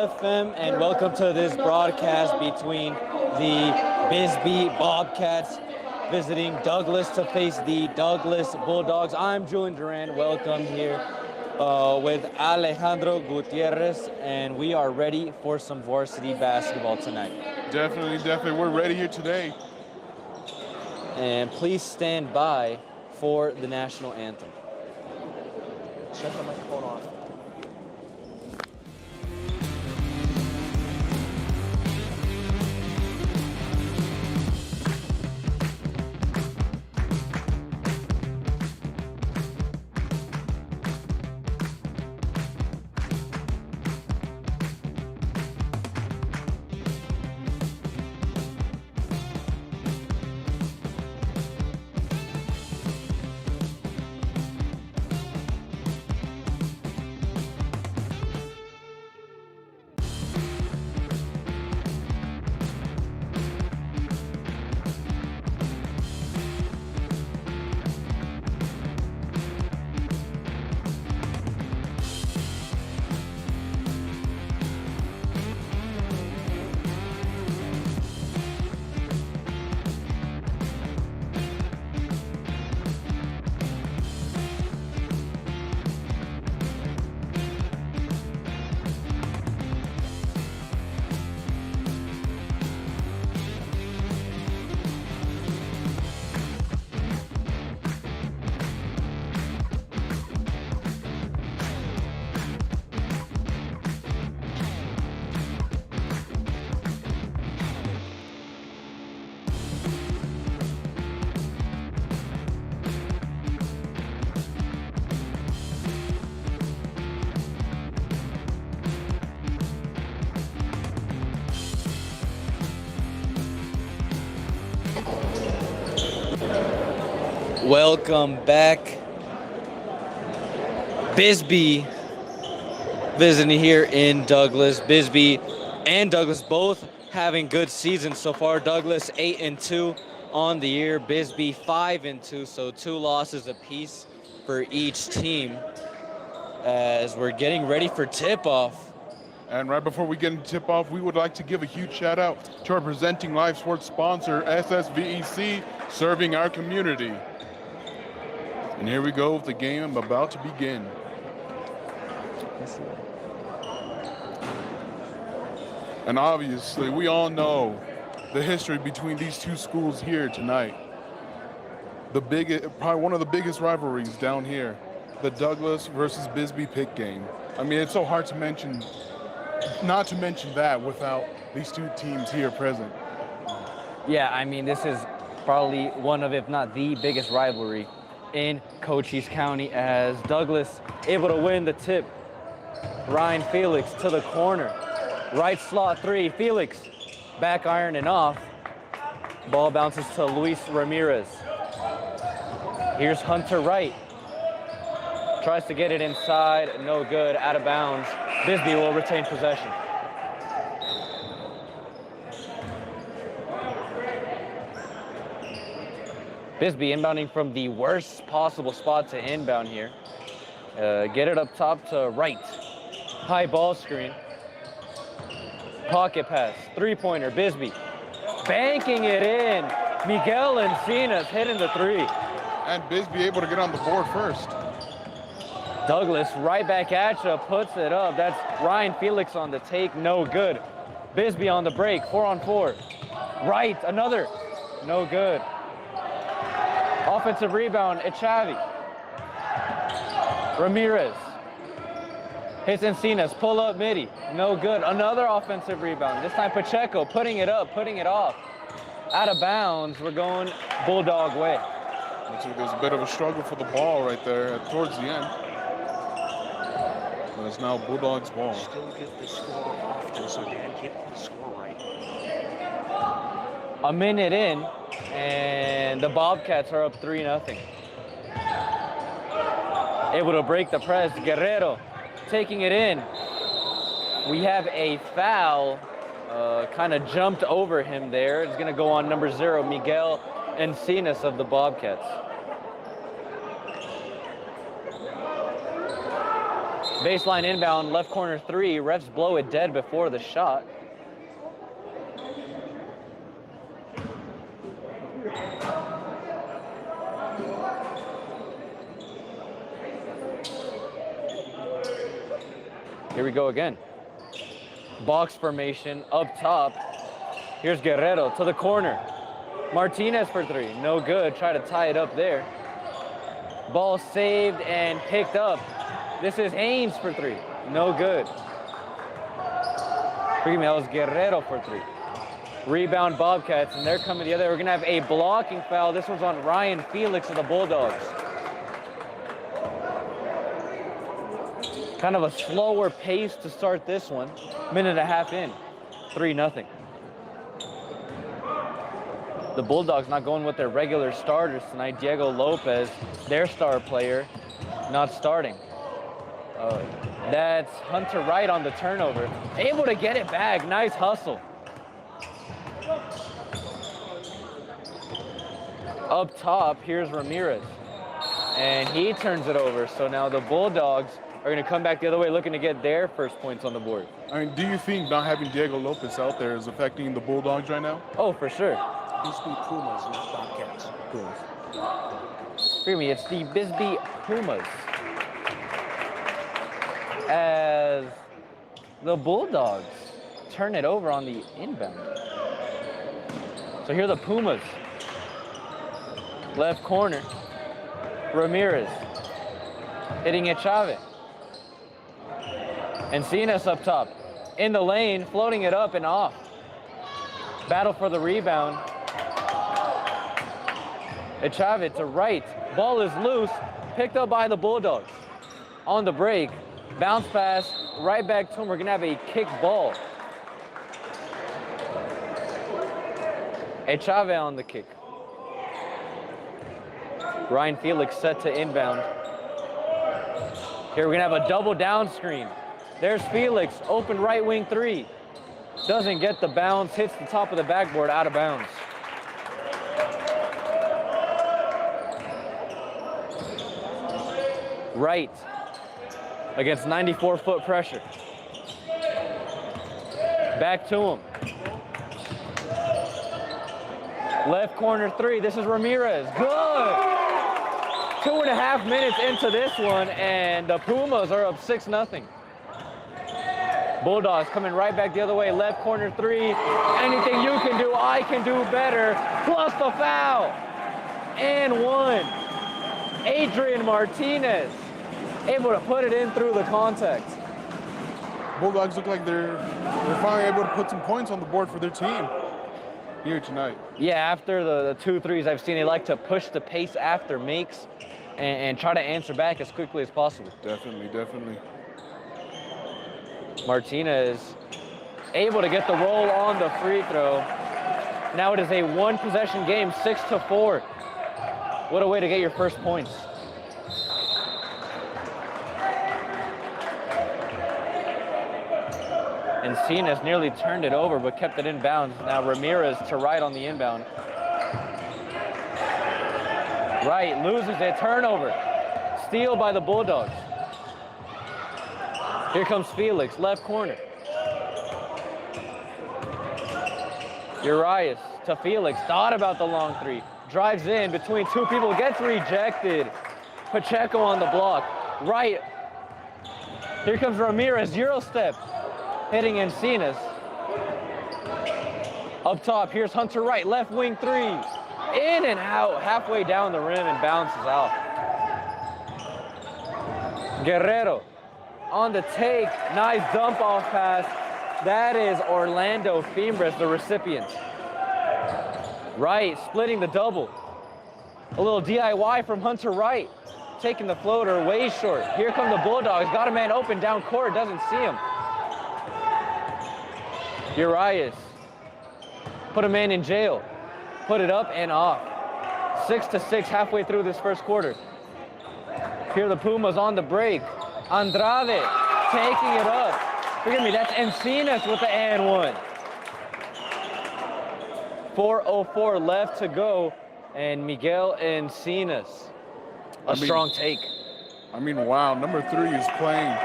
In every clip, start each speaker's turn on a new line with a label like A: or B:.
A: FM, and welcome to this broadcast between the Bisbee Bobcats visiting Douglas to face the Douglas Bulldogs. I'm Julian Duran. Welcome here with Alejandro Gutierrez, and we are ready for some varsity basketball tonight.
B: Definitely. We're ready here today.
A: And please stand by for the national anthem. Shut the microphone off. Welcome back. Bisbee visiting here in Douglas. Bisbee and Douglas both having good seasons so far. Douglas 8-2 on the year. Bisbee 5-2, so 2 losses apiece for each team as we're getting ready for tip-off.
B: And right before we get into tip-off, we would like to give a huge shout out to our presenting live sports sponsor, SSVEC, serving our community. And here we go with the game about to begin. And obviously, we all know the history between these two schools here tonight. Probably one of the biggest rivalries down here, the Douglas versus Bisbee Pitt game. I mean, it's so hard to mention, not to mention that without these two teams here present.
A: Yeah, I mean, this is probably one of, if not the biggest rivalry in Cochise County, as Douglas able to win the tip. Ryan Felix to the corner. Right slot 3, Felix back ironing off. Ball bounces to Luis Ramirez. Here's Hunter Wright. Tries to get it inside, no good, out of bounds. Bisbee will retain possession. Bisbee inbounding from the worst possible spot to inbound here. Get it up top to Wright. High ball screen. Pocket pass, 3-pointer, Bisbee. Banking it in. Miguel Encinas hitting the 3.
B: And Bisbee able to get on the board first.
A: Douglas right back at you, puts it up. That's Ryan Felix on the take, no good. Bisbee on the break, 4-on-4. Wright, another, no good. Offensive rebound, Echavi. Ramirez. Hits Encinas, pull up midi, no good. Another offensive rebound, this time Pacheco putting it up, putting it off. Out of bounds, we're going Bulldog way.
B: Looks like there's a bit of a struggle for the ball right there towards the end. But it's now Bulldogs ball.
C: Still get the score often, so Dan, keep the score right.
A: A minute in, and the Bobcats are up 3-0. Able to break the press, Guerrero taking it in. We have a foul, kind of jumped over him there. It's gonna go on number 0, Miguel Encinas of the Bobcats. Baseline inbound, left corner 3. Refs blow it dead before the shot. Here we go again. Box formation up top. Here's Guerrero to the corner. Martinez for 3, no good. Try to tie it up there. Ball saved and picked up. This is Haynes for 3, no good. Forgive me, that was Guerrero for 3. Rebound Bobcats, and they're coming the other way. We're gonna have a blocking foul. This one's on Ryan Felix of the Bulldogs. Kind of a slower pace to start this one. Minute and a half in, 3-0. The Bulldogs not going with their regular starters tonight. Diego Lopez, their star player, not starting. That's Hunter Wright on the turnover. Able to get it back, nice hustle. Up top, here's Ramirez. And he turns it over. So now the Bulldogs are gonna come back the other way looking to get their first points on the board.
B: I mean, do you think not having Diego Lopez out there is affecting the Bulldogs right now?
A: Oh, for sure.
C: Bisbee Pumas, not Bobcats. Pumas.
A: Forgive me, it's the Bisbee Pumas. As the Bulldogs turn it over on the inbound. So here are the Pumas. Left corner, Ramirez. Hitting it, Chavez. Encinas up top. In the lane, floating it up and off. Battle for the rebound. Chavez to right. Ball is loose. Picked up by the Bulldogs. On the break. Bounce pass. Right back to him. We're going to have a kick ball. Chavez on the kick. Ryan Felix set to inbound. Here we're going to have a double down screen. There's Felix. Open right wing 3. Doesn't get the bounce. Hits the top of the backboard out of bounds. Right against 94-foot pressure. Back to him. Left corner 3. This is Ramirez. Good. 2.5 minutes into this one, and the Pumas are up 6-0. Bulldogs coming right back the other way. Left corner 3. Anything you can do, I can do better. Plus the foul. And 1. Adrian Martinez able to put it in through the contact.
B: Bulldogs look like they're finally able to put some points on the board for their team here tonight.
A: Yeah, after the 2 threes I've seen, they like to push the pace after makes and try to answer back as quickly as possible.
B: Definitely, definitely.
A: Martinez able to get the roll on the free throw. Now it is a 1-possession game, 6-4. What a way to get your first points. Encinas nearly turned it over, but kept it in bounds. Now Ramirez to right on the inbound. Right, loses it, turnover. Steal by the Bulldogs. Here comes Felix, left corner. Urias to Felix, thought about the long 3. Drives in between 2 people, gets rejected. Pacheco on the block. Right. Here comes Ramirez, Euro step. Hitting Encinas. Up top, here's Hunter Wright, left wing 3. In and out, halfway down the rim and bounces out. Guerrero on the take, nice dump off pass. That is Orlando Fimbres, the recipient. Wright splitting the double. A little DIY from Hunter Wright. Taking the floater way short. Here come the Bulldogs, got a man open down court, doesn't see him. Urias, put a man in jail. Put it up and off. 6-6 halfway through this first quarter. Here the Pumas on the break. Andrade taking it up. Forgive me, that's Encinas with the and 1. 4:04 left to go, and Miguel Encinas. A strong take.
B: I mean, wow, number 3 is playing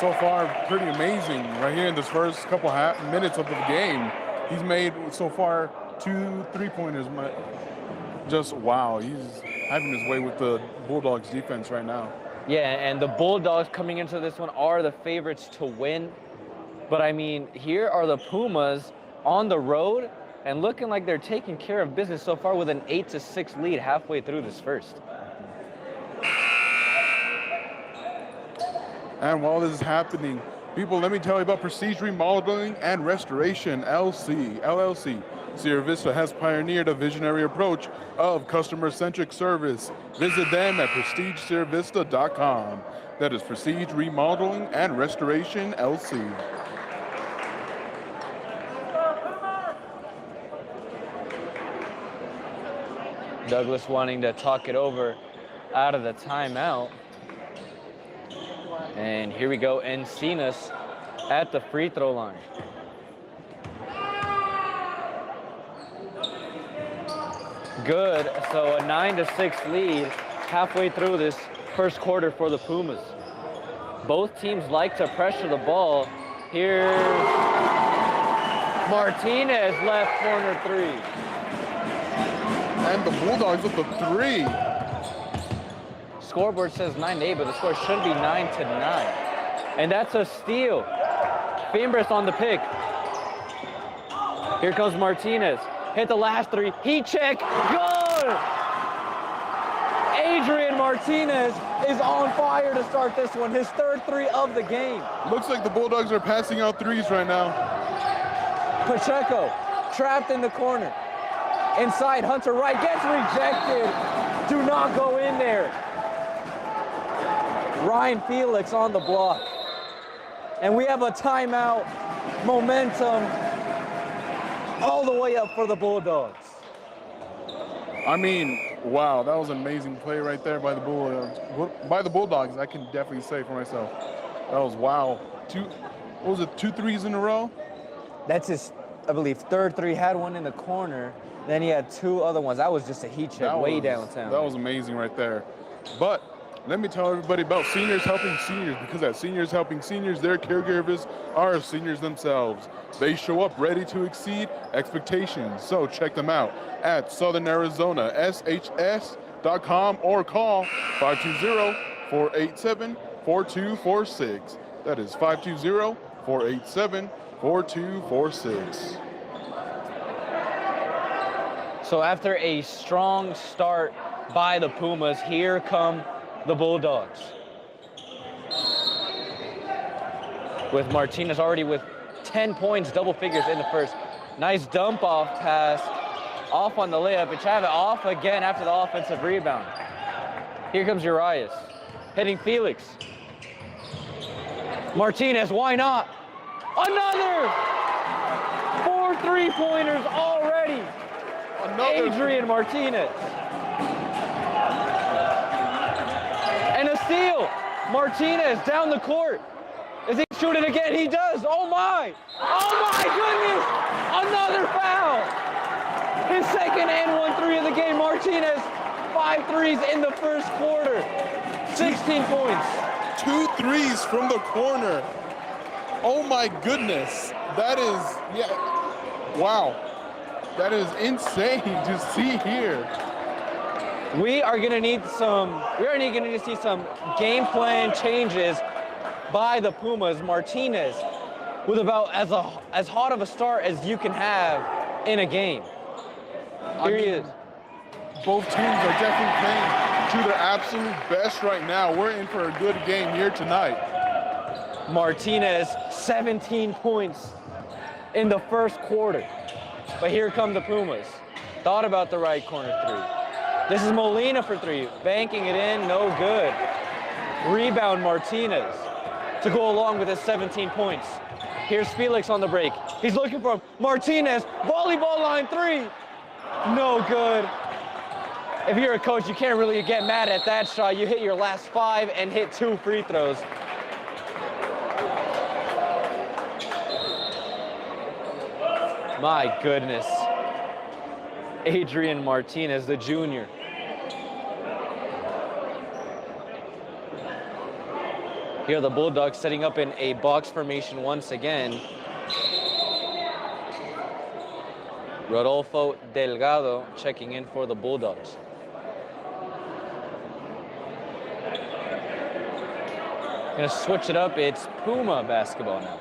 B: so far pretty amazing right here in this first couple minutes of the game. He's made so far 2 3-pointers. Just wow, he's having his way with the Bulldogs defense right now.
A: Yeah, and the Bulldogs coming into this one are the favorites to win. But I mean, here are the Pumas on the road and looking like they're taking care of business so far with an 8-6 lead halfway through this first.
B: And while this is happening, people, let me tell you about Prestige Remodeling and Restoration LLC. Sierra Vista has pioneered a visionary approach of customer-centric service. Visit them at prestigesierravista.com. That is Prestige Remodeling and Restoration LC.
A: Douglas wanting to talk it over out of the timeout. And here we go, Encinas at the free throw line. Good, so a 9-6 lead halfway through this first quarter for the Pumas. Both teams like to pressure the ball. Here's Martinez, left corner three.
B: And the Bulldogs with the three.
A: Scoreboard says 9-8, but the score should be 9-9. And that's a steal. Fimbres on the pick. Here comes Martinez. Hit the last three. Heat check. Good! Adrian Martinez is on fire to start this one. His third three of the game.
B: Looks like the Bulldogs are passing out threes right now.
A: Pacheco trapped in the corner. Inside, Hunter Wright gets rejected. Do not go in there. Ryan Felix on the block. And we have a timeout. Momentum all the way up for the Bulldogs.
B: I mean, wow, that was an amazing play right there by the Bulldogs. I can definitely say for myself. That was wow. What was it, 2 threes in a row?
A: That's his, I believe, third three. Had one in the corner. Then he had 2 other ones. That was just a heat check way downtown.
B: That was amazing right there. But let me tell everybody about Seniors Helping Seniors, because at Seniors Helping Seniors, their caregivers are seniors themselves. They show up ready to exceed expectations. So check them out at Southern Arizona, SHS.com, or call 520-487-4246. That is 520-487-4246.
A: So after a strong start by the Pumas, here come the Bulldogs. With Martinez already with 10 points, double figures in the first. Nice dump off pass, off on the layup, and Chavez off again after the offensive rebound. Here comes Urias, hitting Felix. Martinez, why not? Another! 4 3-pointers already. Adrian Martinez. And a steal. Martinez down the court. Is he shooting again? He does. Oh my. Oh my goodness. Another foul. His second and 1-3 of the game. Martinez, 5 threes in the first quarter. 16 points.
B: 2 threes from the corner. Oh my goodness. That is, yeah, wow. That is insane to see here.
A: We are going to need to see some game plan changes by the Pumas. Martinez with about as hot of a start as you can have in a game. Here he is.
B: Both teams are definitely playing to their absolute best right now. We're in for a good game here tonight.
A: Martinez, 17 points in the first quarter. But here come the Pumas. Thought about the right corner three. This is Molina for 3. Banking it in, no good. Rebound Martinez to go along with his 17 points. Here's Felix on the break. He's looking for him. Martinez, volleyball line 3. No good. If you're a coach, you can't really get mad at that shot. You hit your last 5 and hit 2 free throws. My goodness. Adrian Martinez, the junior. Here the Bulldogs setting up in a box formation once again. Rodolfo Delgado checking in for the Bulldogs. Gonna switch it up, it's Puma basketball now.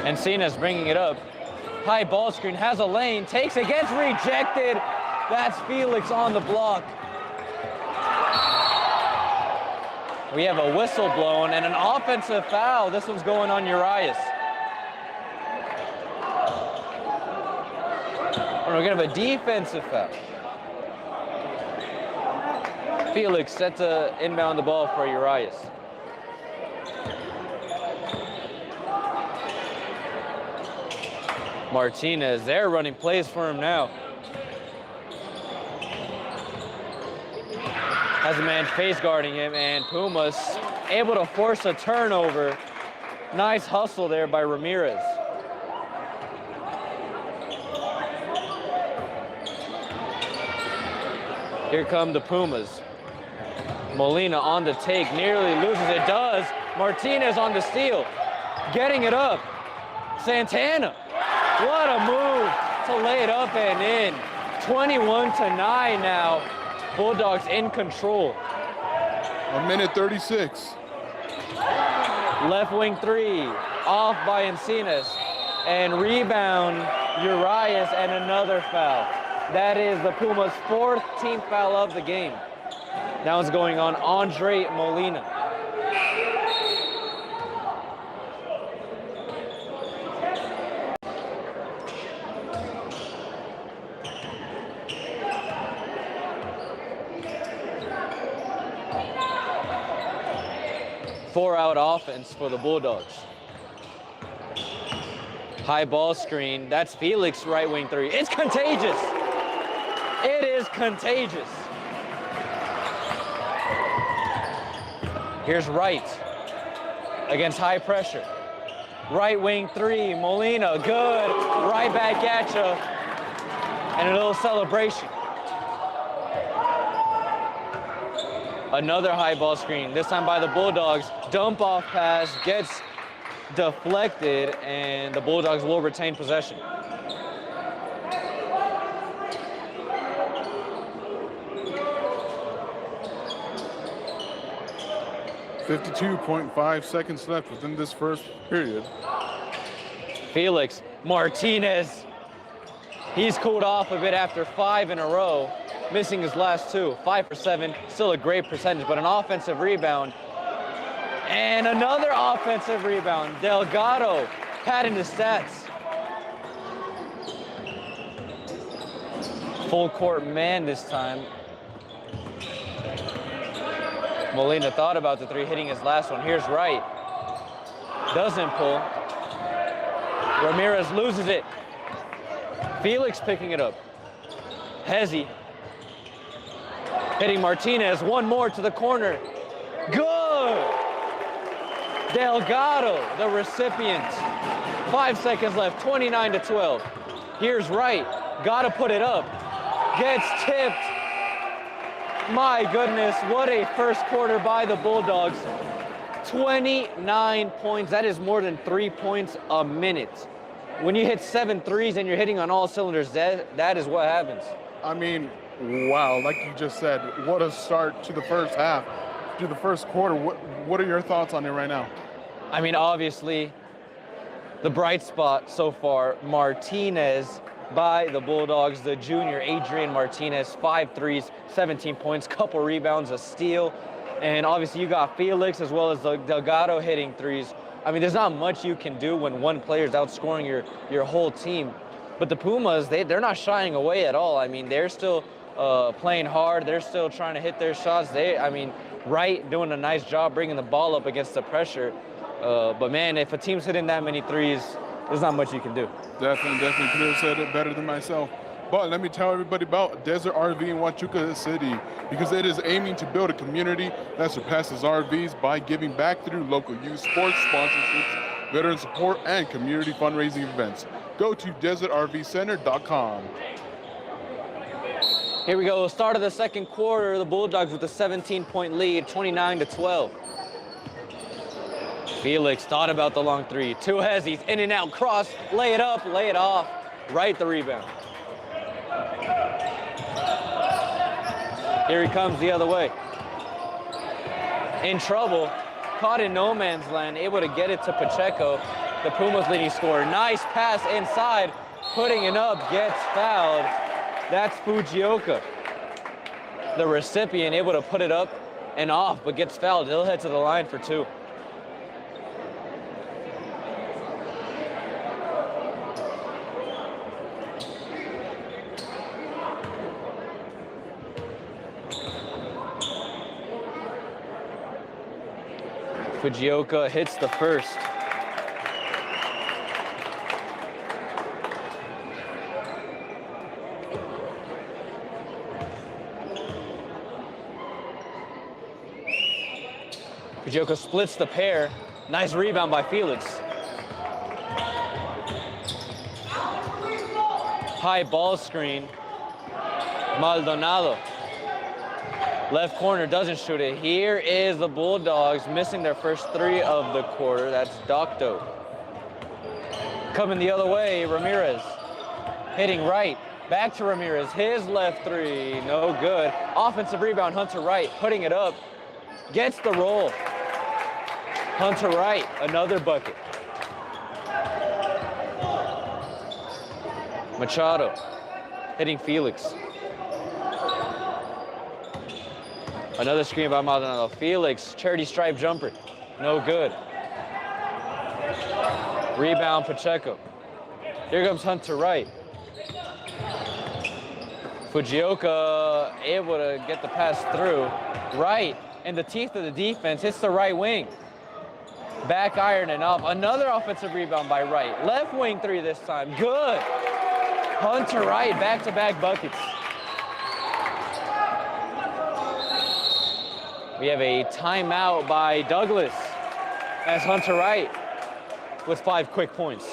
A: Encinas bringing it up. High ball screen, has a lane, takes it, gets rejected. That's Felix on the block. We have a whistle blown and an offensive foul. This one's going on Urias. And we're gonna have a defensive foul. Felix set to inbound the ball for Urias. Martinez, they're running plays for him now. Has a man face guarding him, and Pumas able to force a turnover. Nice hustle there by Ramirez. Here come the Pumas. Molina on the take, nearly loses it, does. Martinez on the steal, getting it up. Santana, what a move to lay it up and in. 21-9 now. Bulldogs in control.
B: 1:36.
A: Left wing three, off by Encinas. And rebound, Urias, and another foul. That is the Pumas' 4th team foul of the game. That one's going on Andre Molina. Four-out offense for the Bulldogs. High ball screen. That's Felix, right wing three. It's contagious. It is contagious. Here's Wright against high pressure. Right wing three, Molina, good. Right back at you. And a little celebration. Another high ball screen, this time by the Bulldogs. Dump off pass gets deflected, and the Bulldogs will retain possession.
B: .5 seconds left within this first period.
A: Felix Martinez. He's cooled off a bit after 5 in a row, missing his last 2. 5 for 7, still a great percentage, but an offensive rebound. And another offensive rebound. Delgado padding the stats. Full court man this time. Molina thought about the three, hitting his last one. Here's Wright. Doesn't pull. Ramirez loses it. Felix picking it up. Hezzy hitting Martinez. One more to the corner. Good! Delgado, the recipient. 5 seconds left, 29-12. Here's Wright. Gotta put it up. Gets tipped. My goodness, what a first quarter by the Bulldogs. 29 points. That is more than 3 points a minute. When you hit 7 threes and you're hitting on all cylinders, that is what happens.
B: I mean, wow, like you just said, what a start to the first half, to the first quarter. What are your thoughts on it right now?
A: I mean, obviously, the bright spot so far, Martinez by the Bulldogs, the junior Adrian Martinez, 5 threes, 17 points, couple rebounds, a steal. And obviously you got Felix as well as the Delgado hitting threes. I mean, there's not much you can do when one player is outscoring your whole team. But the Pumas, they're not shying away at all. I mean, they're still playing hard. They're still trying to hit their shots. Wright doing a nice job bringing the ball up against the pressure. But man, if a team's hitting that many threes, there's not much you can do.
B: Definitely could have said it better than myself. But let me tell everybody about Desert RV in Huachuca City, because it is aiming to build a community that surpasses RVs by giving back through local youth sports sponsorships, veteran support, and community fundraising events. Go to desertrvcenter.com.
A: Here we go, start of the second quarter, the Bulldogs with a 17-point lead, 29-12. Felix thought about the long three. Two hezzies, in and out, cross, lay it up, lay it off, right the rebound. Here he comes the other way. In trouble, caught in no man's land, able to get it to Pacheco, the Pumas leading scorer. Nice pass inside, putting it up, gets fouled. That's Fujioka. The recipient able to put it up and off, but gets fouled. He'll head to the line for two. Fujioka hits the first. Fujioka splits the pair. Nice rebound by Felix. High ball screen. Maldonado. Left corner doesn't shoot it. Here is the Bulldogs missing their first three of the quarter. That's Docto. Coming the other way, Ramirez. Hitting right. Back to Ramirez. His left three, no good. Offensive rebound, Hunter Wright putting it up. Gets the roll. Hunter Wright, another bucket. Machado hitting Felix. Another screen by Maldonado. Felix, charity stripe jumper, no good. Rebound Pacheco. Here comes Hunter Wright. Fujioka able to get the pass through. Wright in the teeth of the defense, hits the right wing. Back iron and off. Another offensive rebound by Wright. Left wing three this time. Good. Hunter Wright, back-to-back buckets. We have a timeout by Douglas as Hunter Wright with 5 quick points.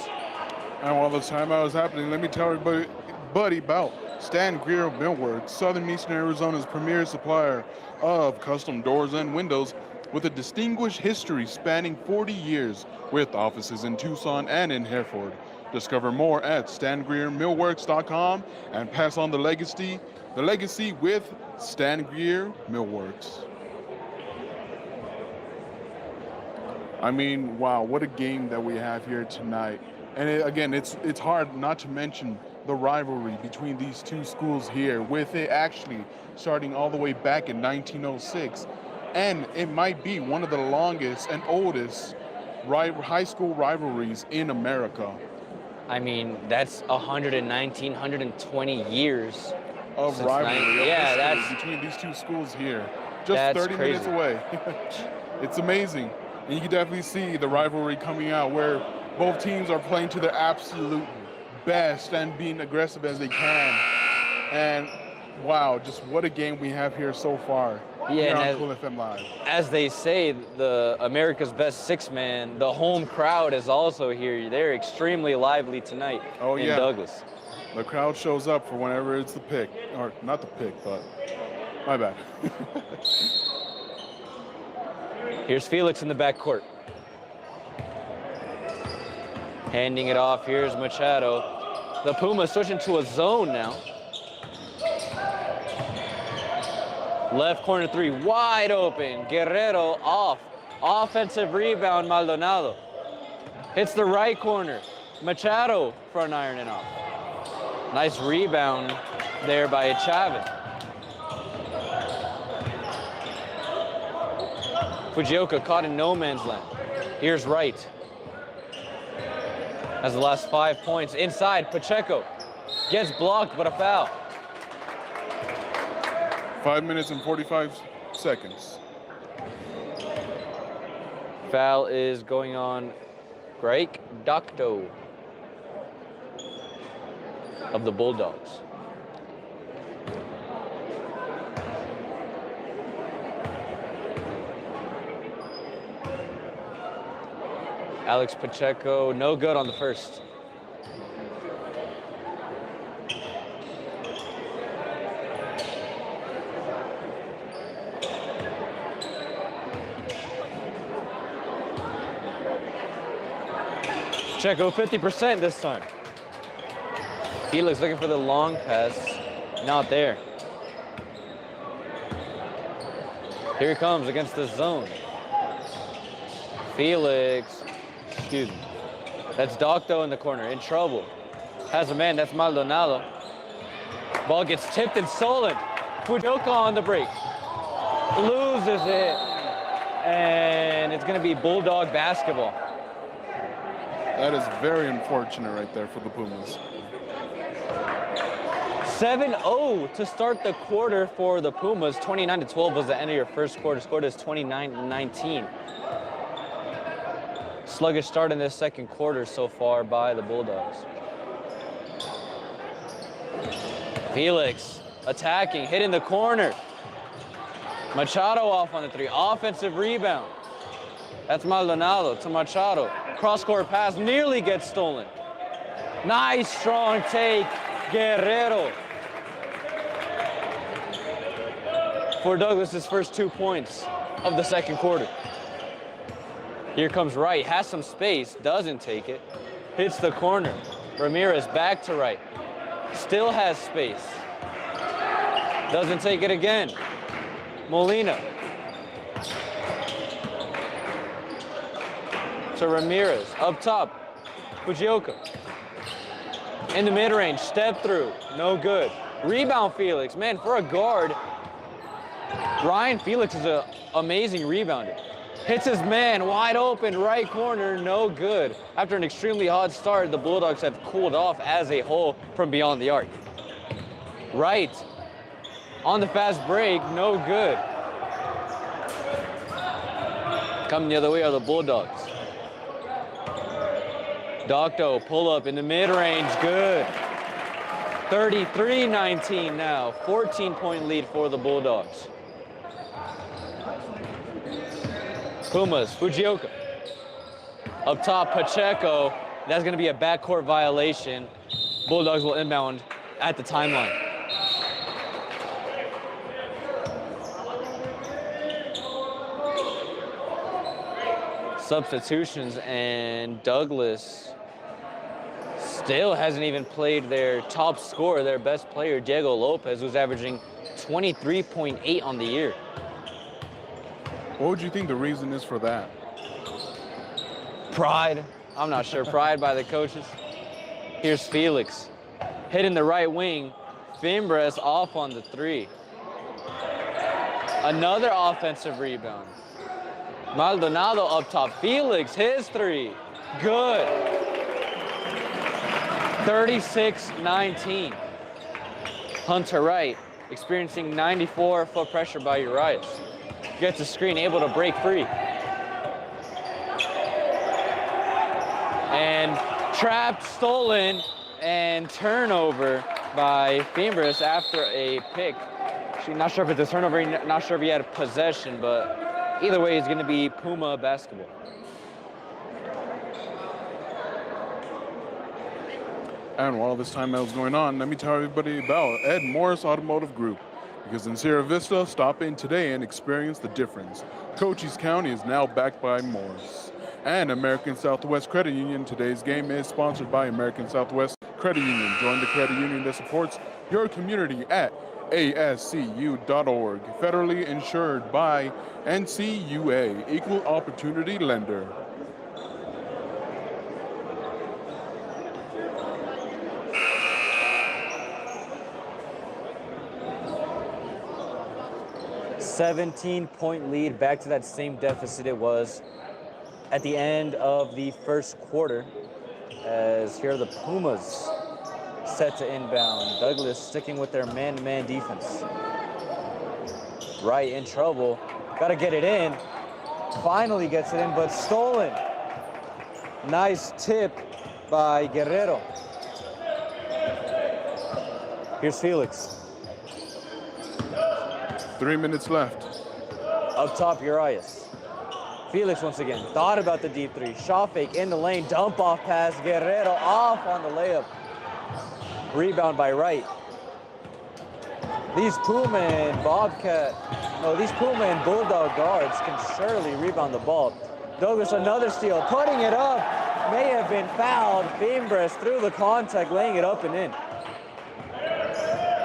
B: And while the timeout is happening, let me tell everybody about Stan Greer Millworks, Southeastern Arizona's premier supplier of custom doors and windows with a distinguished history spanning 40 years with offices in Tucson and in Hereford. Discover more at stangreermillworks.com and pass on the legacy with Stan Greer Millworks. I mean, wow, what a game that we have here tonight. And again, it's hard not to mention the rivalry between these two schools here, with it actually starting all the way back in 1906. And it might be one of the longest and oldest high school rivalries in America.
A: I mean, that's 119, 120 years
B: of rivalry.
A: Yeah, that's
B: between these two schools here. Just 30 minutes away. It's amazing. And you can definitely see the rivalry coming out where both teams are playing to their absolute best and being aggressive as they can. And wow, just what a game we have here so far.
A: Yeah,
B: here on Cool FM Live.
A: As they say, the America's Best Six-Man, the home crowd is also here. They're extremely lively tonight in Douglas.
B: The crowd shows up for whenever it's the pick. Or not the pick, but my bad.
A: Here's Felix in the backcourt. Handing it off, here's Machado. The Pumas switching to a zone now. Left corner three, wide open. Guerrero off. Offensive rebound, Maldonado. Hits the right corner. Machado front iron and off. Nice rebound there by Chavez. Fujioka caught in no man's land. Here's Wright. Has the last 5 points. Inside, Pacheco gets blocked, but a foul.
B: 5 minutes and 45 seconds.
A: Foul is going on Greg Docto of the Bulldogs. Alex Pacheco, no good on the first. Pacheco 50% this time. Felix looking for the long pass. Not there. Here he comes against the zone. Felix, excuse me. That's Docto in the corner, in trouble. Has a man, that's Maldonado. Ball gets tipped and stolen. Fujioka on the break. Loses it. And it's gonna be Bulldog basketball.
B: That is very unfortunate right there for the Pumas.
A: 7-0 to start the quarter for the Pumas. 29-12 was the end of your first quarter. Scored is 29-19. Sluggish start in this second quarter so far by the Bulldogs. Felix attacking, hitting the corner. Machado off on the three. Offensive rebound. That's Maldonado to Machado. Cross-court pass nearly gets stolen. Nice strong take, Guerrero. For Douglas's first 2 points of the second quarter. Here comes Wright, has some space, doesn't take it. Hits the corner. Ramirez back to Wright. Still has space. Doesn't take it again. Molina. To Ramirez, up top. Fujioka. In the mid-range, step through, no good. Rebound Felix, man, for a guard, Ryan Felix is an amazing rebounder. Hits his man, wide open, right corner, no good. After an extremely hot start, the Bulldogs have cooled off as a whole from beyond the arc. Wright, on the fast break, no good. Coming the other way are the Bulldogs. Docto, pull up in the mid-range, good. 33-19 now, 14-point lead for the Bulldogs. Pumas, Fujioka. Up top, Pacheco. That's gonna be a backcourt violation. Bulldogs will inbound at the timeline. Substitutions, and Douglas still hasn't even played their top scorer, their best player, Diego Lopez, who's averaging 23.8 on the year.
B: What would you think the reason is for that?
A: Pride. I'm not sure. Pride by the coaches. Here's Felix. Hitting the right wing. Fimbres off on the three. Another offensive rebound. Maldonado up top. Felix, his three. Good. 36-19. Hunter Wright experiencing 94-foot pressure by Urias. Gets a screen, able to break free. And trapped, stolen, and turnover by Fimbres after a pick. Actually, not sure if it's a turnover, not sure if he had possession, but either way, it's going to be Puma basketball.
B: And while this timeout is going on, let me tell everybody about MORSE Automotive Group. Because in Sierra Vista, stop in today and experience the difference. Cochise County is now backed by MORSE. And American Southwest Credit Union. Today's game is sponsored by American Southwest Credit Union. Join the credit union that supports your community at ascu.org. Federally insured by NCUA, Equal Opportunity Lender.
A: $17-point lead, back to that same deficit it was at the end of the first quarter, as here are the Pumas set to inbound. Douglas sticking with their man-to-man defense. Right in trouble, gotta get it in. Finally gets it in, but stolen. Nice tip by Guerrero. Here's Felix.
B: 3 minutes left.
A: Up top, Urias. Felix once again, thought about the deep three. Shot fake in the lane, dump off pass. Guerrero off on the layup. Rebound by Wright. These Puma and Bulldog guards can surely rebound the ball. Douglas, another steal, putting it up. may have been fouled. Fimbres through the contact, laying it up and in.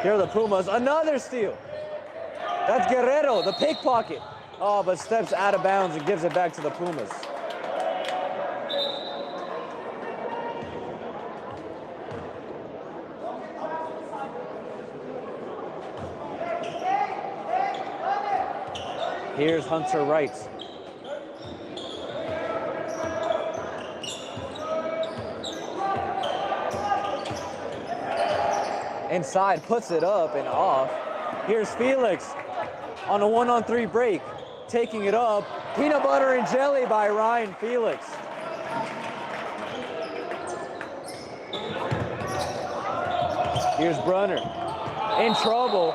A: Here are the Pumas, another steal. That's Guerrero, the pickpocket. Oh, but steps out of bounds and gives it back to the Pumas. Here's Hunter Wright. Inside, puts it up and off. Here's Felix on a 1-on-3 break, taking it up. Peanut butter and jelly by Ryan Felix. Here's Brunner, in trouble,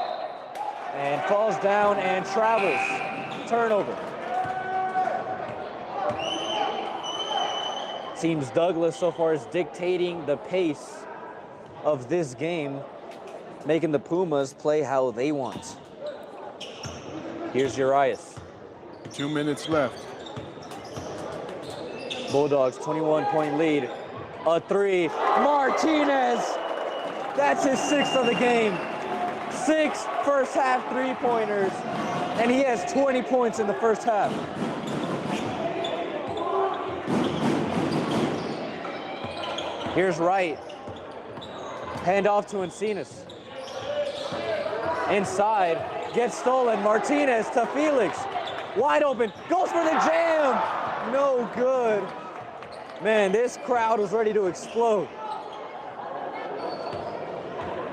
A: and falls down and travels. Turnover. Seems Douglas so far is dictating the pace of this game, making the Pumas play how they want. Here's Urias.
B: 2 minutes left.
A: Bulldogs 21-point lead. A three. Martinez. That's his 6th of the game. 6 first half three-pointers, and he has 20 points in the first half. Here's Wright. Hand off to Encinas. Inside, gets stolen. Martinez to Felix. Wide open, goes for the jam. No good. Man, this crowd was ready to explode.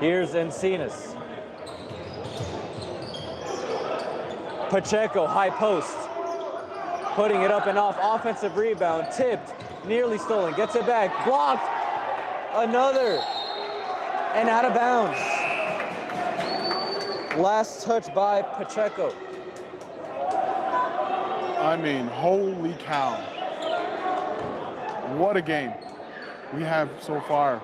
A: Here's Encinas. Pacheco, high post. Putting it up and off, offensive rebound, tipped, nearly stolen, gets it back, blocked, another, and out of bounds. Last touch by Pacheco.
B: I mean, holy cow. What a game we have so far.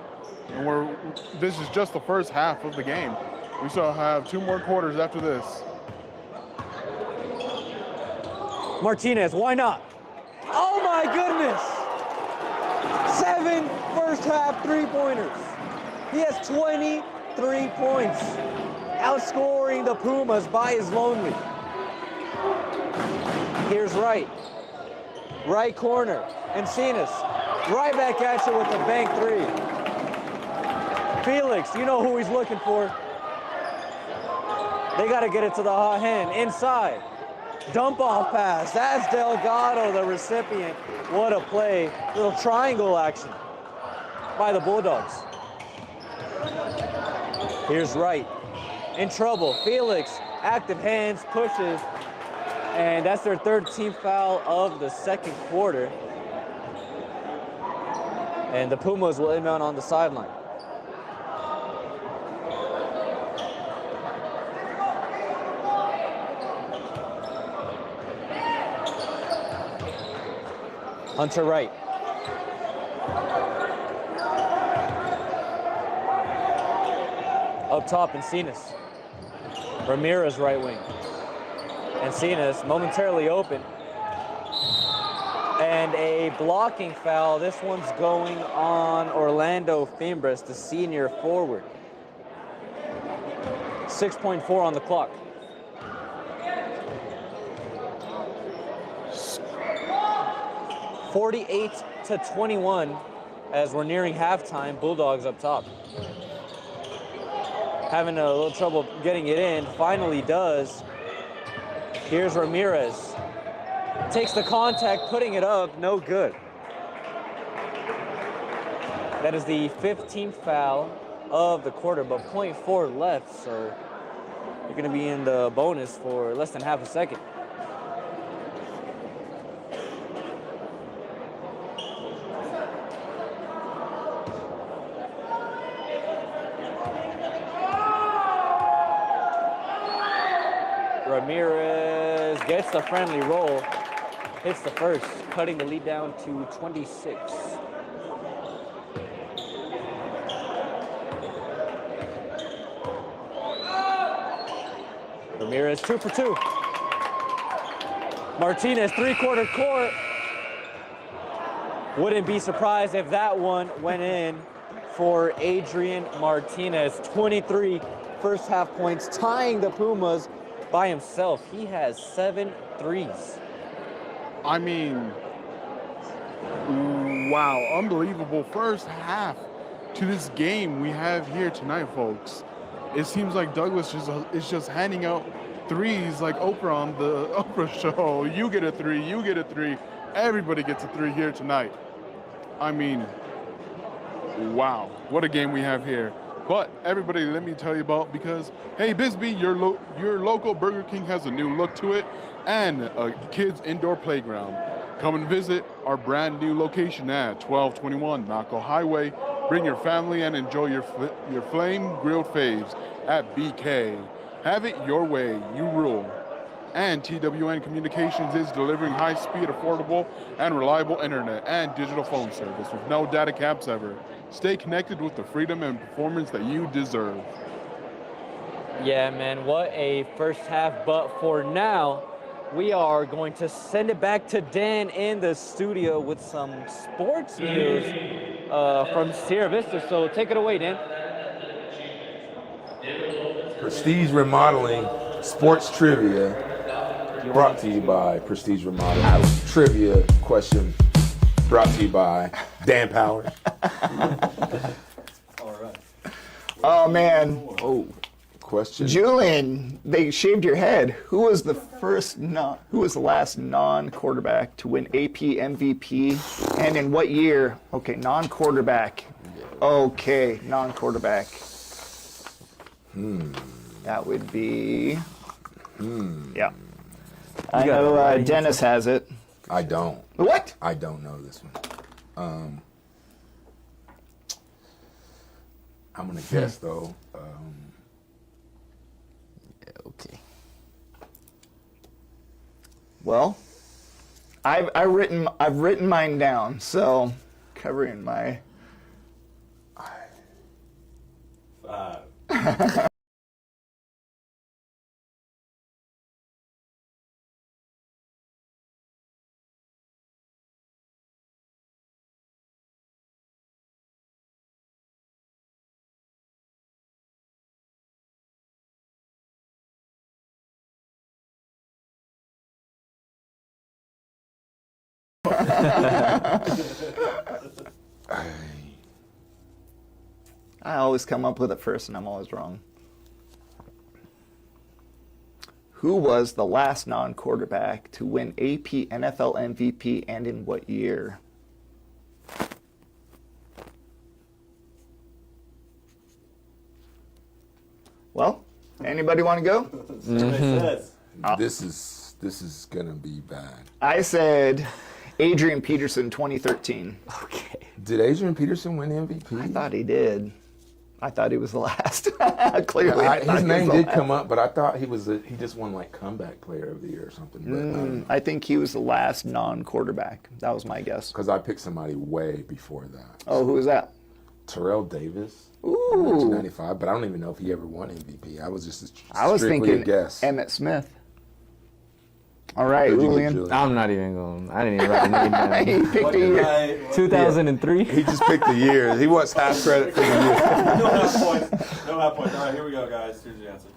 B: And this is just the first half of the game. We still have 2 more quarters after this.
A: Martinez, why not? Oh my goodness! 7 first half three-pointers. He has 23 points, outscoring the Pumas by his lonely. Here's Wright. Right corner, Encinas. Right back at you with the bank three. Felix, you know who he's looking for. They got to get it to the hot hand. Inside. Dump off pass. That's Delgado, the recipient. What a play. Little triangle action by the Bulldogs. Here's Wright. In trouble. Felix, active hands, pushes. And that's their 3rd team foul of the 2nd quarter. And the Pumas will inbound on the sideline. Hunter Wright. Up top, Encinas. Ramirez right wing. Encinas momentarily open. And a blocking foul. This one's going on Orlando Fimbres, the senior forward. 6.4 on the clock. (48-21) as we're nearing halftime. Bulldogs up top. Having a little trouble getting it in. Finally does. Here's Ramirez. Takes the contact, putting it up, no good. That is the 15th foul of the quarter, but 0.4 left, so you're gonna be in the bonus for less than half a second. Ramirez gets the friendly roll, hits the first, cutting the lead down to 26. Ramirez 2 for 2. Martinez 3-quarter court. Wouldn't be surprised if that one went in for Adrian Martinez. 23 first half points, tying the Pumas by himself. He has 7 threes.
B: I mean, wow, unbelievable first half to this game we have here tonight, folks. It seems like Douglas is just handing out threes like Oprah on the Oprah show. You get a 3, you get a 3. Everybody gets a 3 here tonight. I mean, wow, what a game we have here. But everybody, let me tell you about, because, hey, Bisbee, your local Burger King has a new look to it and a kids indoor playground. Come and visit our brand new location at 1221 Naco Hwy. Bring your family and enjoy your flame grilled faves at BK. Have it your way, you rule. And TWN Communications is delivering high-speed, affordable, and reliable internet and digital phone service with no data caps ever. Stay connected with the freedom and performance that you deserve.
A: Yeah, man, what a first half. But for now, we are going to send it back to Dan in the studio with some sports news from Sierra Vista. So take it away, Dan.
D: Prestige Remodeling Sports Trivia, brought to you by Prestige Remodeling. Trivia question brought to you by Dan Powers.
E: All right.
F: Oh man,
D: Question.
F: Julian, they shaved your head. Who was the last non-quarterback to win AP MVP, and in what year? Okay, non-quarterback. Okay, non-quarterback. That would be. Yeah. I know Dennis has it.
D: I don't.
F: What?
D: I don't know this one. I'm gonna guess though.
F: Okay. Well, I've written mine down, so covering my.
E: 5.
F: I always come up with it first, and I'm always wrong. Who was the last non-quarterback to win AP NFL MVP, and in what year? Well, anybody want to go?
D: This is gonna be bad.
F: I said Adrian Peterson, 2013.
A: Okay.
D: Did Adrian Peterson win MVP?
F: I thought he did. I thought he was the last. Clearly, I thought
D: his
F: he
D: name
F: was the
D: did
F: last.
D: come up, but I thought he just won like comeback player of the year or something. But
F: I think he was the last non-quarterback. That was my guess.
D: because I picked somebody way before that.
F: Oh, who was that?
D: Terrell Davis.
F: Ooh.
D: 1995, but I don't even know if he ever won MVP. I was just
F: I was
D: strictly a
F: thinking
D: guess.
F: Emmett Smith. All right,
D: Who'd you get,
F: Julian.
D: Julian?
A: I'm not even going. I didn't even write the name
F: He
A: down.
F: picked a year.
A: 2003.
D: He just picked the year. He wants half credit for the year.
E: No half points. No half points. All right, here we go, guys. Here's the answer.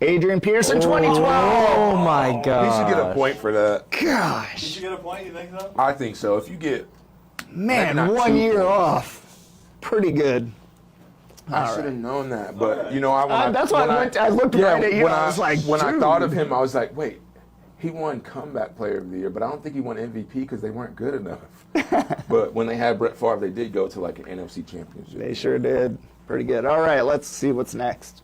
F: Adrian Peterson, 2012.
A: Oh my God.
D: He should get a point for that.
E: Did
F: Gosh,
E: you get a point? You think so?
D: I think so. If you get,
F: man,
D: not
F: 1
D: 2
F: year
D: points.
F: off. Pretty good.
D: I should have known that. But you know,
F: That's why I looked right at you.
D: When
F: I was like,
D: when I
F: dude.
D: thought of him, I was like, wait, he won comeback player of the year, but I don't think he won MVP because they weren't good enough. But when they had Brett Favre, they did go to like an NFC championship.
F: They sure did. Pretty good. All right, let's see what's next.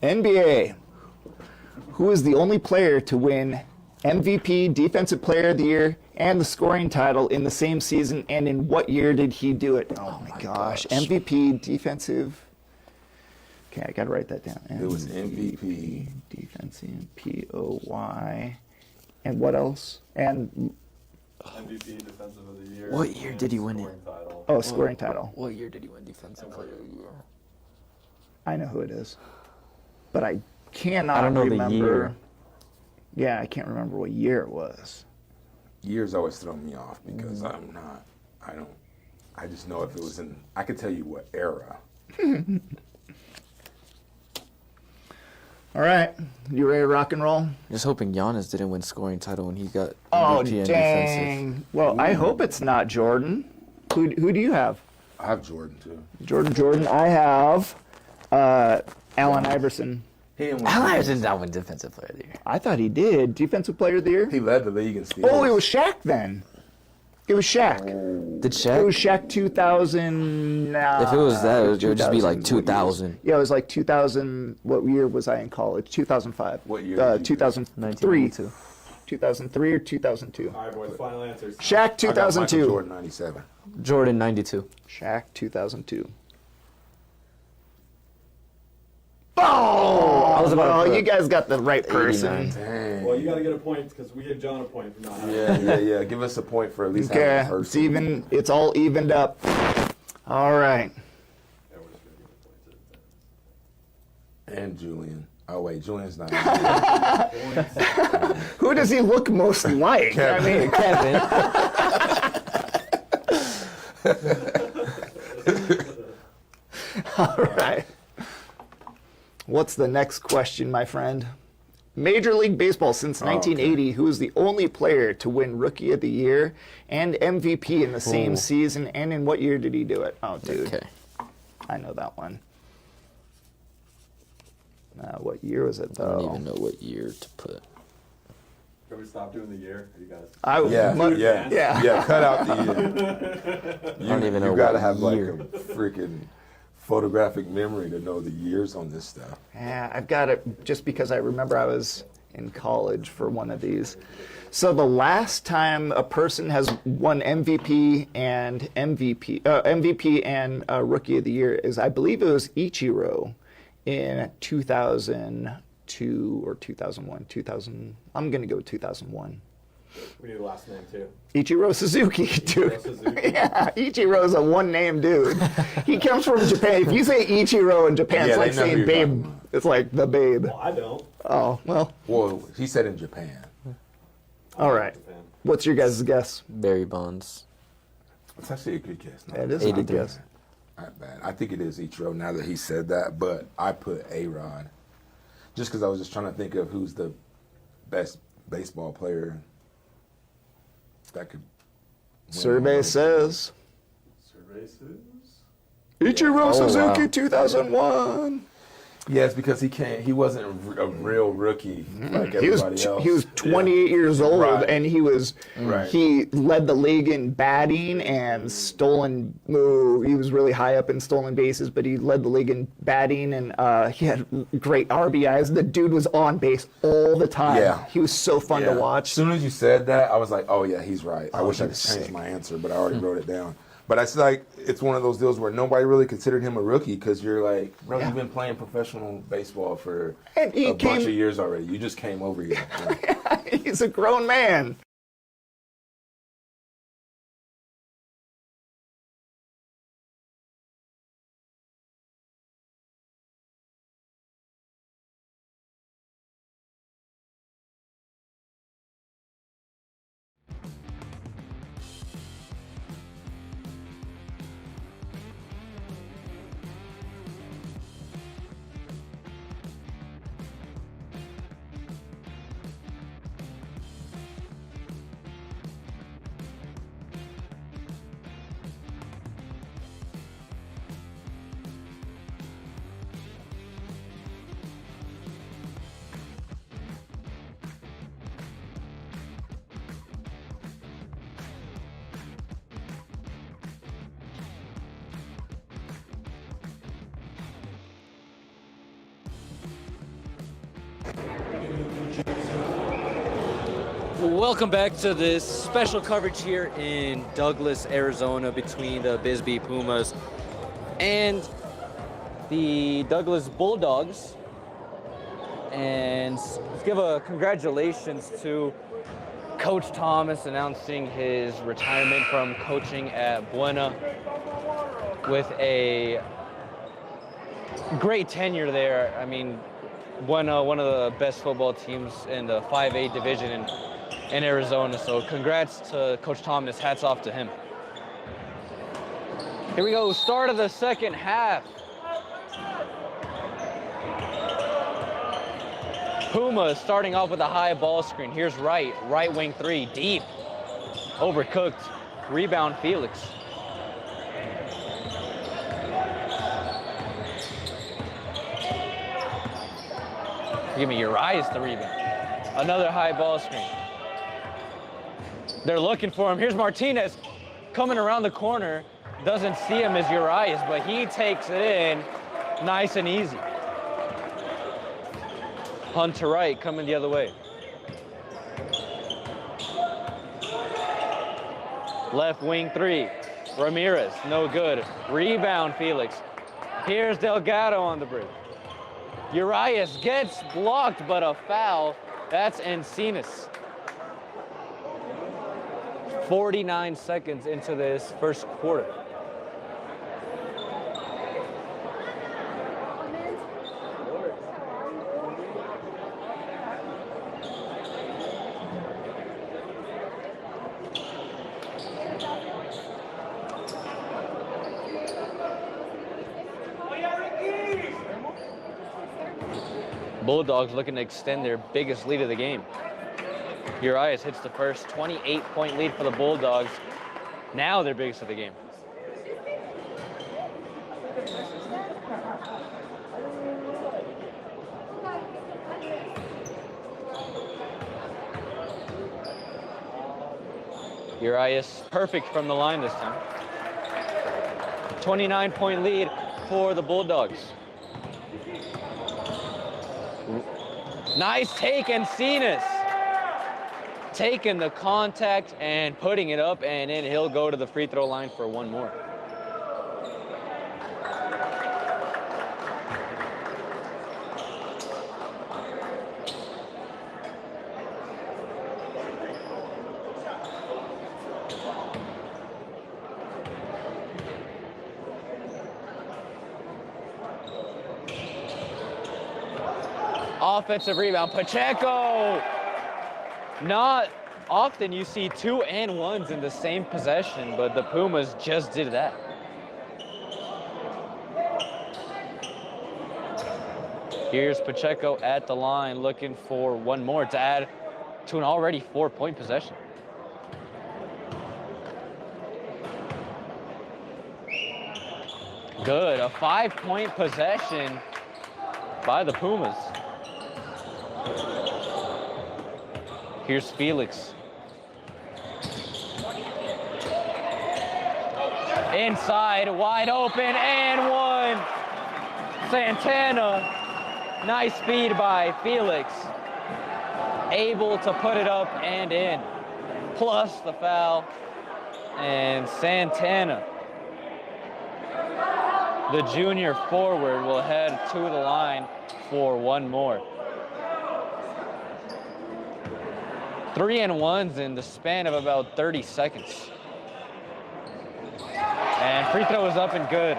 F: NBA. Who is the only player to win MVP, Defensive Player of the Year, and the scoring title in the same season, and in what year did he do it? Oh my gosh. MVP, Defensive. Okay, I gotta write that down.
D: It was MVP.
F: Defensive, P-O-Y. And what else? And,
E: MVP, Defensive of the Year.
A: What year did he win it?
E: scoring title.
F: oh, scoring title.
A: What year did he win Defensive Player of the Year?
F: I know who it is. But I cannot
A: I don't know
F: remember.
A: the year.
F: Yeah, I can't remember what year it was.
D: Years always throw me off because I just know if it was I could tell you what era.
F: All right, you ready to rock and roll?
G: Just hoping Giannis didn't win scoring title when he got
F: Oh,
G: MVP and
F: dang.
G: defensive.
F: Well, I hope it's not Jordan. Who do you have?
D: I have Jordan too.
F: Jordan. I have Allen Iverson.
D: He didn't win.
G: Allen Iverson did not win defensive player of the year.
F: I thought he did. Defensive player of the year?
D: He led the league in steals.
F: Oh, it was Shaq then. It was Shaq.
G: Did
F: It was
G: Shaq?
F: Shaq 2000.
G: If it was that, it would just be like
F: 2000.
G: 2000.
F: Yeah, it was like 2000. What year was I in college? 2005.
D: What year did you
F: 2003.
G: 1992.
F: 2003 or 2002?
E: All right, boys, final answers.
F: Shaq
D: I got Michael
F: 2002.
D: Jordan 97.
G: Jordan 92.
F: Shaq 2002. Oh!
G: I was about to
F: Well,
G: put
F: you guys got the right person.
G: 89.
D: Dang.
E: Well, you got to get a point because we give John a point for not having
D: Yeah. Give us a point for at least having
F: Okay,
D: a person.
F: it's even. It's all evened up. All right.
E: Yeah, we're just gonna give a point to
D: And Julian. Oh wait, Julian's not.
F: Who does he look most like? I mean,
G: Kevin.
F: all right. What's the next question, my friend? Major League Baseball since 1980, who is the only player to win Rookie of the Year and MVP in the same season, and in what year did he do it? Oh, dude,
G: Okay.
F: I know that one. What year was it,
G: I don't
F: though?
G: even know what year to put.
E: Can we stop doing the year? Are you guys?
D: Yeah. Cut out the year.
G: I don't even know
D: You gotta
G: what
D: have like
G: year.
D: a freaking photographic memory to know the years on this stuff.
F: Yeah, I've got it just because I remember I was in college for one of these. So the last time a person has won MVP and Rookie of the Year is, I believe it was Ichiro in 2002 or 2001. I'm gonna go 2001.
E: We need a last name too.
F: Ichiro Suzuki, dude.
E: Ichiro Suzuki.
F: Yeah, Ichiro's a one-name dude. He comes from Japan. If you say Ichiro in Japan,
D: Yeah,
F: it's like
D: they know who
F: saying
D: you're
F: babe.
D: talking about.
F: It's like the babe.
E: Well, I don't.
F: Oh, well,
D: Well, he said in Japan.
F: all right.
E: Japan.
F: What's your guys' guess?
G: Barry Bonds.
D: It's actually a good guess.
F: That is a good
G: 83.
F: guess.
D: Not bad. I think it is Ichiro now that he said that, but I put A-Rod. Just because I was just trying to think of who's the best baseball player that could win
F: Survey
D: one.
F: says
E: Survey says.
F: Ichiro
G: Oh,
F: Suzuki
G: wow.
F: 2001.
D: Yes, because he wasn't a real rookie like
F: He was
D: everybody else.
F: he was 28 years old,
D: Right.
F: and he led the league in batting and stolen. He was really high up in stolen bases, but he led the league in batting, and he had great RBIs. The dude was on base all the time.
D: Yeah.
F: He was so fun to
D: As
F: watch.
D: soon as you said that, I was like, oh yeah, he's right. I wish I
F: he
D: could
F: was
D: change
F: sick.
D: my answer, but I already wrote it down. But it's like, it's one of those deals where nobody really considered him a rookie because you're like, bro,
F: Yeah.
D: you've been playing professional baseball for
F: And he
D: a bunch
F: came-
D: of years already. You just came over here.
F: He's a grown man.
A: Welcome back to this special coverage here in Douglas, Arizona, between the Bisbee Pumas and the Douglas Bulldogs. And let's give a congratulations to Coach Thomas announcing his retirement from coaching at Buena with a great tenure there. I mean, Buena, one of the best football teams in the 5A division, and in Arizona. So congrats to Coach Thomas. Hats off to him. Here we go, start of the second half. Pumas starting off with a high ball screen. Here's right wing three, deep, overcooked. Rebound, Felix. Give me Urias the rebound. Another high ball screen. They're looking for him. Here's Martinez coming around the corner. Doesn't see him as Urias, but he takes it in nice and easy. Hunter Wright coming the other way. Left wing three. Ramirez, no good. Rebound, Felix. Here's Delgado on the break. Urias gets blocked, but a foul. That's Encinas. 49 seconds into this first quarter. Bulldogs looking to extend their biggest lead of the game. Urias hits the first 28-point lead for the Bulldogs. Now their biggest of the game. Urias perfect from the line this time. 29-point lead for the Bulldogs. Nice take, Encinas. Taking the contact and putting it up and in. He'll go to the free throw line for one more. Offensive rebound, Pacheco. Not often you see 2 and 1s in the same possession, but the Pumas just did that. Here's Pacheco at the line looking for one more to add to an already 4-point possession. Good, a 5-point possession by the Pumas. Here's Felix. Inside, wide open, and one. Santana, nice speed by Felix. Able to put it up and in. Plus the foul. And Santana, the junior forward, will head to the line for one more. 3 and 1s in the span of about 30 seconds. And free throw is up and good.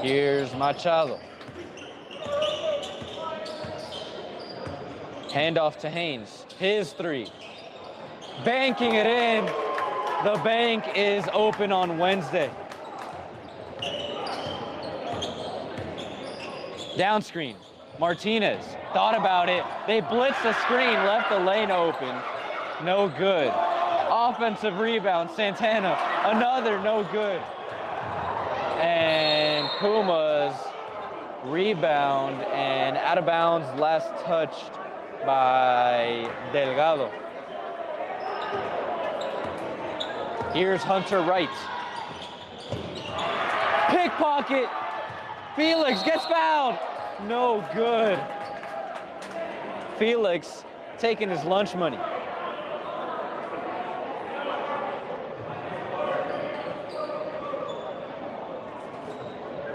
A: Here's Machado. Handoff to Haynes. His three. Banking it in. The bank is open on Wednesday. Down screen. Martinez thought about it. They blitzed the screen, left the lane open. No good. Offensive rebound, Santana. Another no good. And Pumas rebound and out of bounds, last touched by Delgado. Here's Hunter Wright. Pickpocket. Felix gets fouled. No good. Felix taking his lunch money.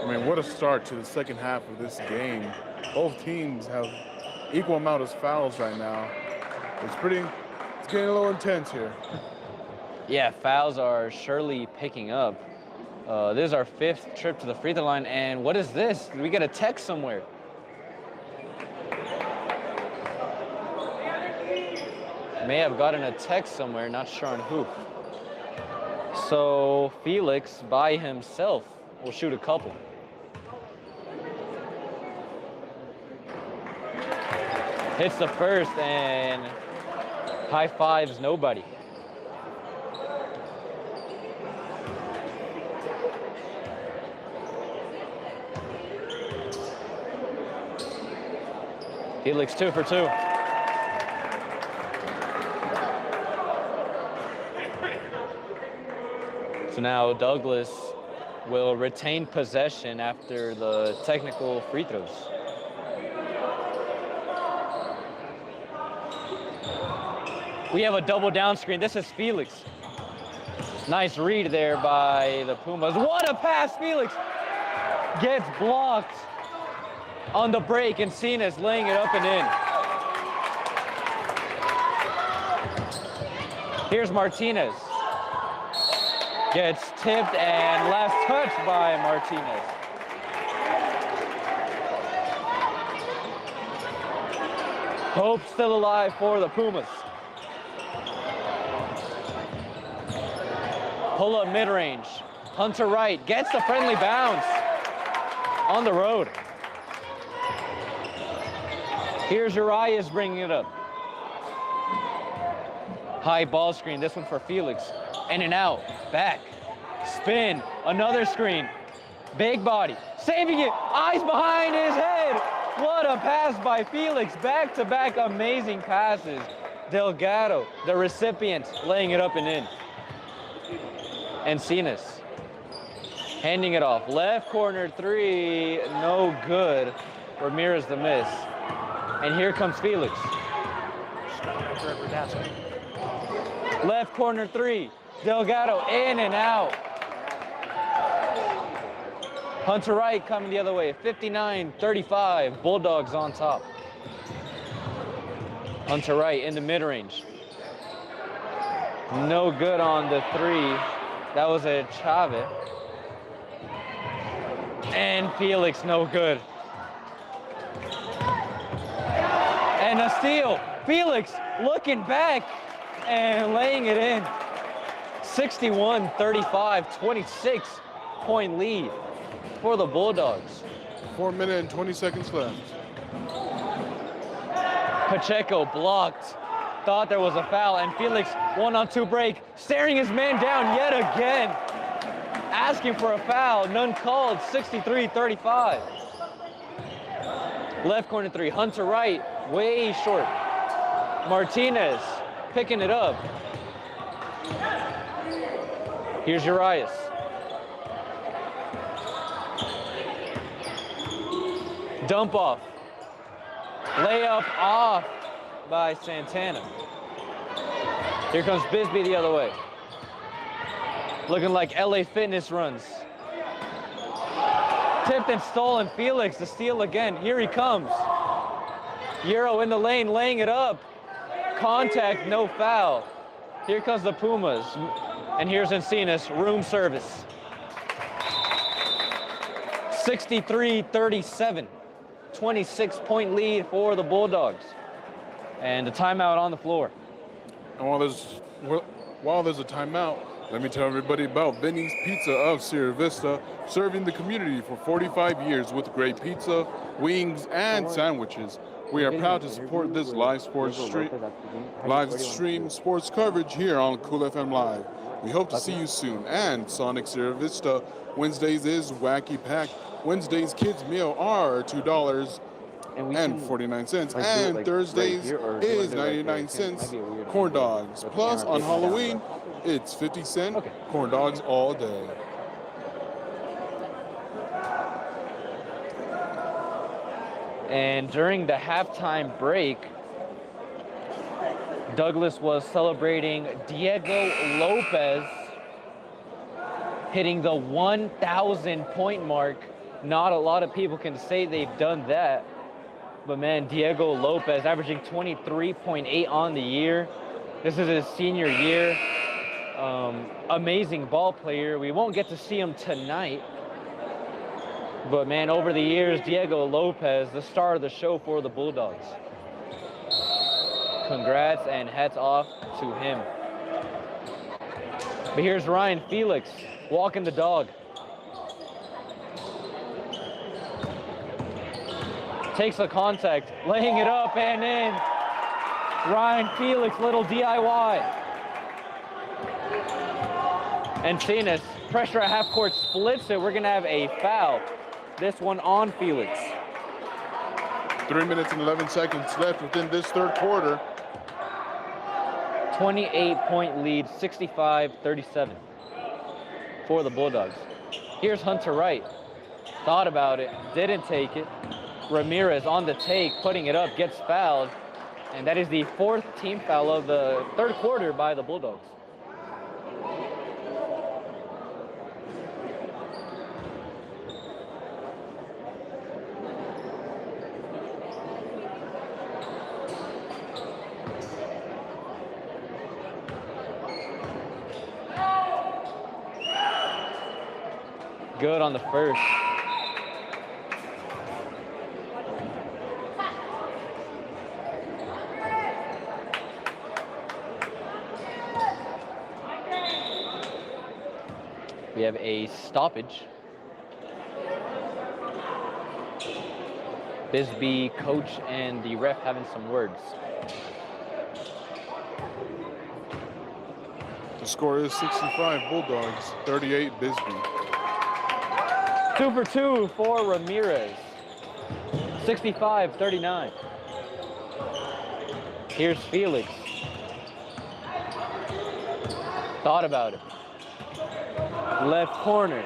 B: I mean, what a start to the second half of this game. Both teams have equal amount of fouls right now. It's getting a little intense here.
A: Yeah, fouls are surely picking up. This is our 5th trip to the free throw line, and what is this? Did we get a text somewhere? may have gotten a text somewhere, not sure on who. So Felix by himself will shoot a couple. Hits the first and high fives nobody. Felix 2 for 2. So now Douglas will retain possession after the technical free throws. We have a double down screen. This is Felix. Nice read there by the Pumas. What a pass, Felix! Gets blocked on the break, and Cena's laying it up and in. Here's Martinez. Gets tipped and last touch by Martinez. Hope still alive for the Pumas. Pull up mid-range. Hunter Wright gets the friendly bounce on the road. Here's Urias bringing it up. High ball screen, this one for Felix. In and out, back, spin, another screen. Big body, saving it, eyes behind his head. What a pass by Felix, back-to-back amazing passes. Delgado, the recipient, laying it up and in. Encinas, handing it off. Left corner three, no good. Ramirez the miss. And here comes Felix. Left corner three, Delgado in and out. Hunter Wright coming the other way, 59-35, Bulldogs on top. Hunter Wright in the mid-range. No good on the three. That was a Chavez. And Felix, no good. And a steal. Felix looking back and laying it in. 61-35, 26-point lead for the Bulldogs.
B: 4 minutes and 20 seconds left.
A: Pacheco blocked. Thought there was a foul, and Felix 1-on-2 break, staring his man down yet again. Asking for a foul, none called, 63-35. Left corner three, Hunter Wright, way short. Martinez picking it up. Here's Urias. Dump off. Layup off by Santana. Here comes Bisbee the other way. Looking like LA Fitness runs. Tipped and stolen. Felix, the steal again. Here he comes. Euro in the lane, laying it up. Contact, no foul. Here comes the Pumas. And here's Encinas, room service. 63-37. 26-point lead for the Bulldogs. And a timeout on the floor.
B: And while there's a timeout, let me tell everybody about Vinny's Pizza of Sierra Vista, serving the community for 45 years with great pizza, wings, and sandwiches. We are proud to support this live stream sports coverage here on Cool FM Live. We hope to see you soon. And Sonic Sierra Vista, Wednesdays is Wacky Pack. Wednesdays kids meal are $2.49, and Thursdays is 99 cents corn dogs. Plus on Halloween, it's 50-cent corn dogs all day.
A: And during the halftime break, Douglas was celebrating Diego Lopez hitting the 1,000-point mark. Not a lot of people can say they've done that. But man, Diego Lopez averaging 23.8 on the year. This is his senior year. Amazing ball player. We won't get to see him tonight. But man, over the years, Diego Lopez, the star of the show for the Bulldogs. Congrats and hats off to him. But here's Ryan Felix walking the dog. Takes the contact, laying it up and in. Ryan Felix, little DIY. And Encinas, pressure at half court, splits it. We're gonna have a foul. This one on Felix.
B: 3 minutes and 11 seconds left within this third quarter.
A: 28-point lead, 65-37 for the Bulldogs. Here's Hunter Wright. Thought about it, didn't take it. Ramirez on the take, putting it up, gets fouled. And that is the 4th team foul of the third quarter by the Bulldogs. Good on the first. We have a stoppage. Bisbee coach and the ref having some words.
B: The score is 65 Bulldogs, 38 Bisbee.
A: 2 for 2 for Ramirez. 65-39. Here's Felix. Thought about it. Left corner,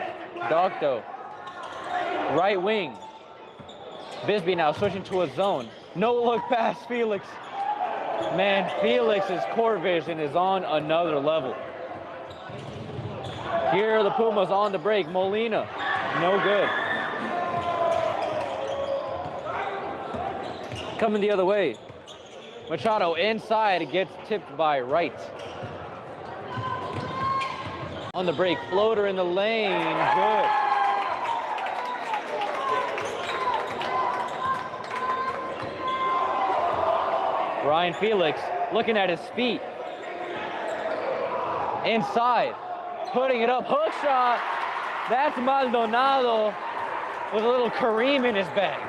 A: Docto. Right wing. Bisbee now switching to a zone. No look pass, Felix. Man, Felix's court vision is on another level. Here are the Pumas on the break. Molina, no good. Coming the other way. Machado inside, gets tipped by Wright. On the break, floater in the lane, good. Ryan Felix looking at his feet. Inside, putting it up, hook shot. That's Maldonado with a little Kareem in his bag.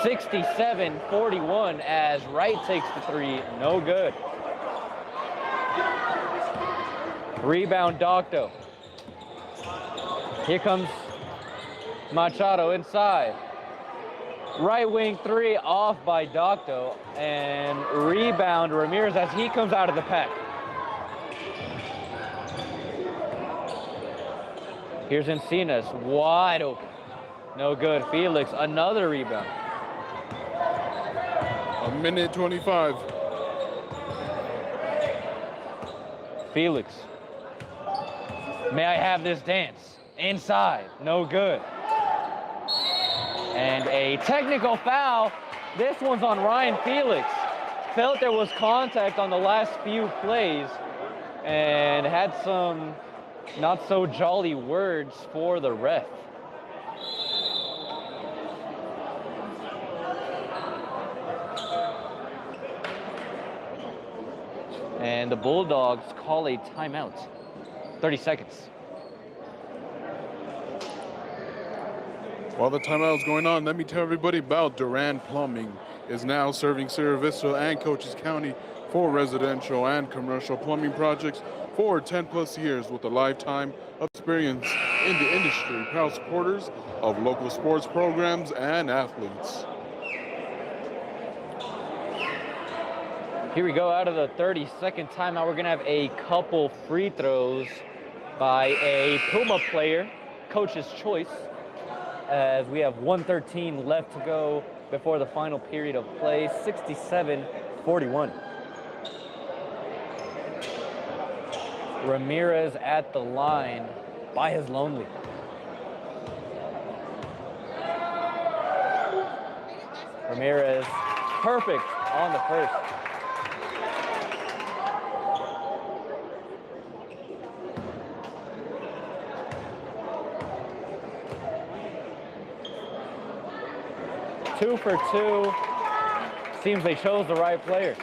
A: (67-41) as Wright takes the three, no good. Rebound, Docto. Here comes Machado inside. Right wing three off by Docto, and rebound Ramirez as he comes out of the pack. Here's Encinas, wide open. No good. Felix, another rebound.
B: A minute 25.
A: Felix. May I have this dance? Inside, no good. And a technical foul. This one's on Ryan Felix. Felt there was contact on the last few plays and had some not so jolly words for the ref. And the Bulldogs call a timeout. 30 seconds.
B: While the timeout's going on, let me tell everybody about Duran Plumbing is now serving Sierra Vista and Cochise County for residential and commercial plumbing projects for 10 plus years with a lifetime of experience in the industry, proud supporters of local sports programs and athletes.
A: Here we go out of the 30-second timeout. We're gonna have a couple free throws by a Puma player, coach's choice, as we have 1:13 left to go before the final period of play, 67-41. Ramirez at the line by his lonely. Ramirez, perfect on the first. 2 for 2. Seems they chose the right player.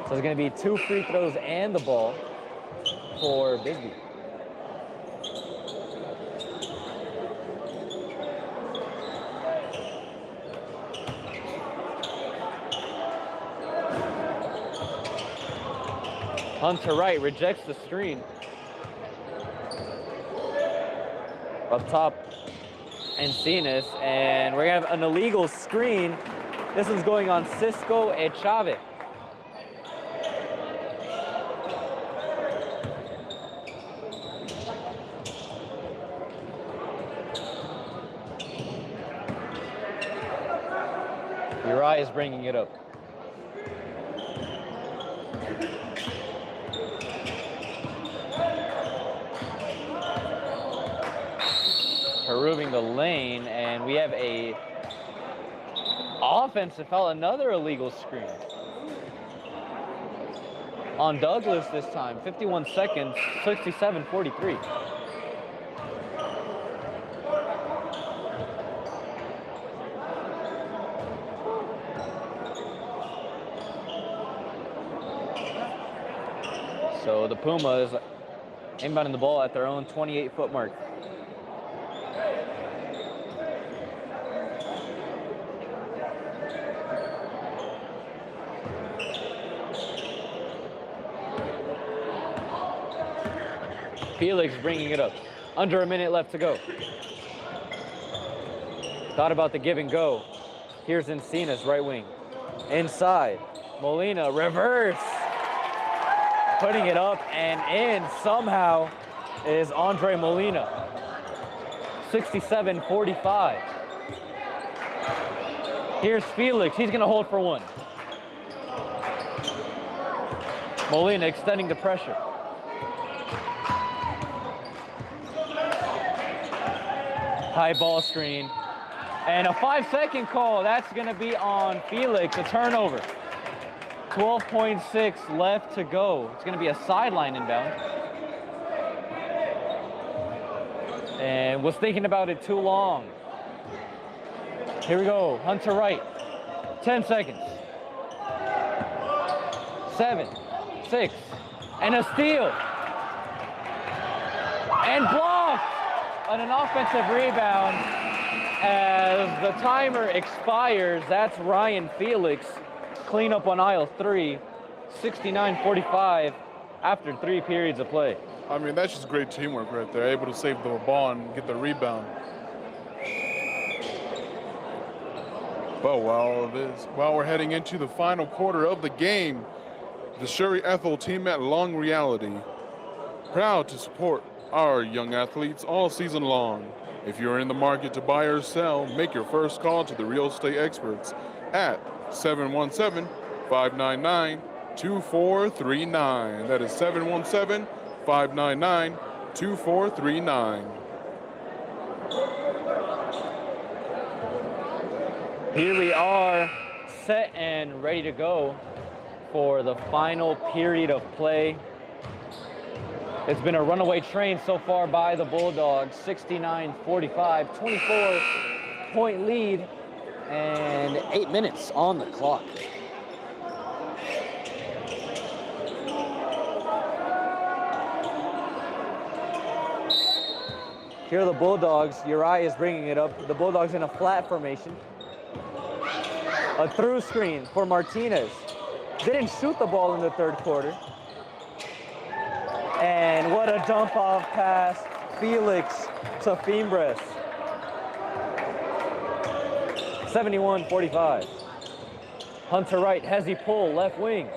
A: So it's going to be 2 free throws and the ball for Bisbee. Hunter Wright rejects the screen. Up top, Encinas, and we're gonna have an illegal screen. This is going on Cisco Echave. Uri is bringing it up. Peruving the lane, and we have a offensive foul, another illegal screen. On Douglas this time, 51 seconds, 67-43. So the Pumas inbounding the ball at their own 28-foot mark. Felix bringing it up. Under a minute left to go. Thought about the give and go. Here's Encinas, right wing. Inside. Molina, reverse. Putting it up and in somehow is Andre Molina. 67-45. Here's Felix. He's going to hold for one. Molina extending the pressure. High ball screen. And a 5-second call. That's going to be on Felix, a turnover. 12.6 left to go. It's going to be a sideline inbound. And was thinking about it too long. Here we go. Hunter Wright. 10 seconds. 7, 6, and a steal. And blocked on an offensive rebound as the timer expires. That's Ryan Felix. Clean up on aisle 3, 69-45 after 3 periods of play.
B: I mean, that's just great teamwork right there. Able to save the ball and get the rebound. But while we're heading into the final quarter of the game, the Sherry Ethel team at Long Reality, proud to support our young athletes all season long. If you're in the market to buy or sell, make your first call to the real estate experts at 717-599-2439. That is 717-599-2439.
A: Here we are, set and ready to go for the final period of play. It's been a runaway train so far by the Bulldogs, 69-45, 24-point lead, and 8 minutes on the clock. Here are the Bulldogs. Uri is bringing it up. The Bulldogs in a flat formation. A through screen for Martinez. Didn't shoot the ball in the third quarter. And what a dump off pass. Felix to Fimbres. 71-45. Hunter Wright, Hezzy pull, left wing.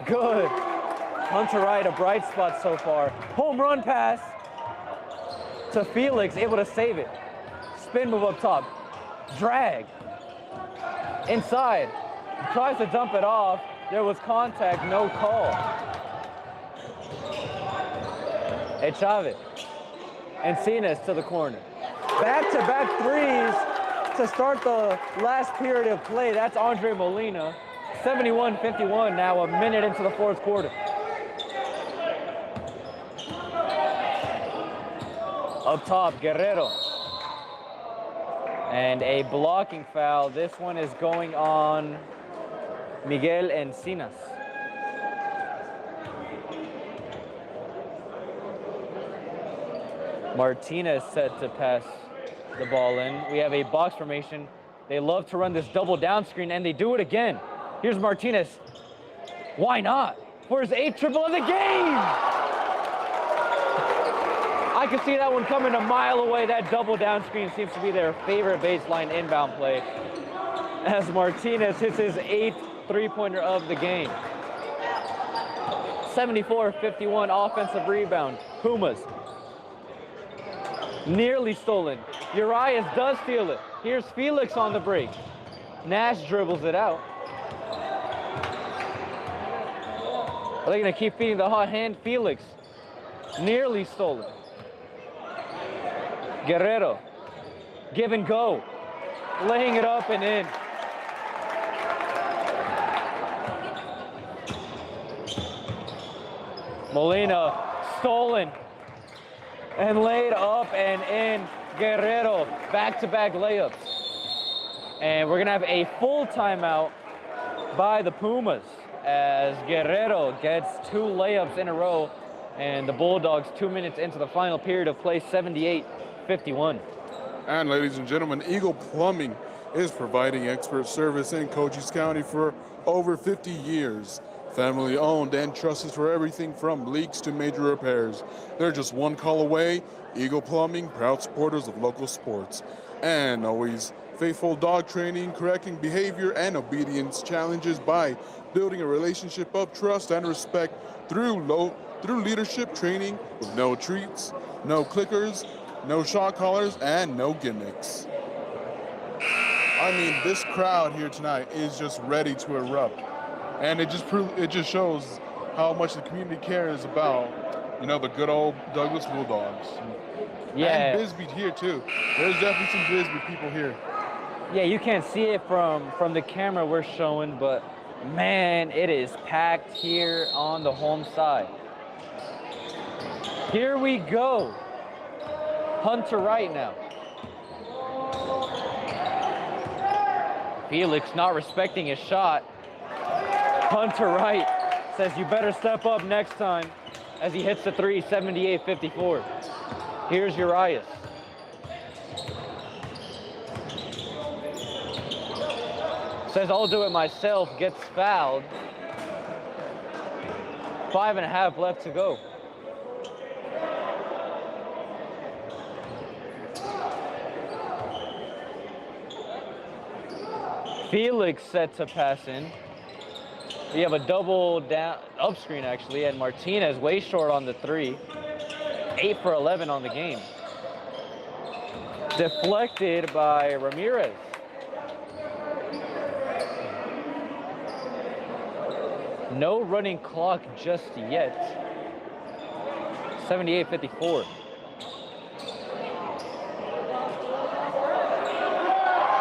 A: Good. Hunter Wright, a bright spot so far. Home run pass to Felix, able to save it. Spin move up top. Drag. Inside. Tries to dump it off. There was contact, no call. Echave. Encinas to the corner. Back-to-back threes to start the last period of play. That's Andre Molina. 71-51 now, a minute into the fourth quarter. Up top, Guerrero. And a blocking foul. This one is going on Miguel Encinas. Martinez set to pass the ball in. We have a box formation. They love to run this double down screen, and they do it again. Here's Martinez. Why not? For his 8th triple of the game! I could see that one coming a mile away. That double down screen seems to be their favorite baseline inbound play, as Martinez hits his 8th three-pointer of the game. 74-51 offensive rebound. Pumas. Nearly stolen. Urias does steal it. Here's Felix on the break. Nash dribbles it out. Are they going to keep feeding the hot hand? Felix. Nearly stolen. Guerrero. Give and go. Laying it up and in. Molina. Stolen. And laid up and in. Guerrero, back-to-back layups. And we're gonna have a full timeout by the Pumas as Guerrero gets 2 layups in a row, and the Bulldogs 2 minutes into the final period of play, 78-51.
B: And ladies and gentlemen, Eagle Plumbing is providing expert service in Cochise County for over 50 years. Family owned and trusted for everything from leaks to major repairs. They're just one call away. Eagle Plumbing, proud supporters of local sports. And always faithful dog training, correcting behavior and obedience challenges by building a relationship of trust and respect through leadership training with no treats, no clickers, no shot callers, and no gimmicks. I mean, this crowd here tonight is just ready to erupt. And it just shows how much the community cares about, the good old Douglas Bulldogs.
A: Yeah.
B: And Bisbee here too. There's definitely some Bisbee people here.
A: Yeah, you can't see it from the camera we're showing, but man, it is packed here on the home side. Here we go. Hunter Wright now. Felix not respecting his shot. Hunter Wright says you better step up next time as he hits the 3, 78-54. Here's Urias. Says I'll do it myself, gets fouled. 5.5 left to go. Felix set to pass in. We have a double down up screen actually, and Martinez way short on the 3. 8 for 11 on the game. Deflected by Ramirez. No running clock just yet. 78-54.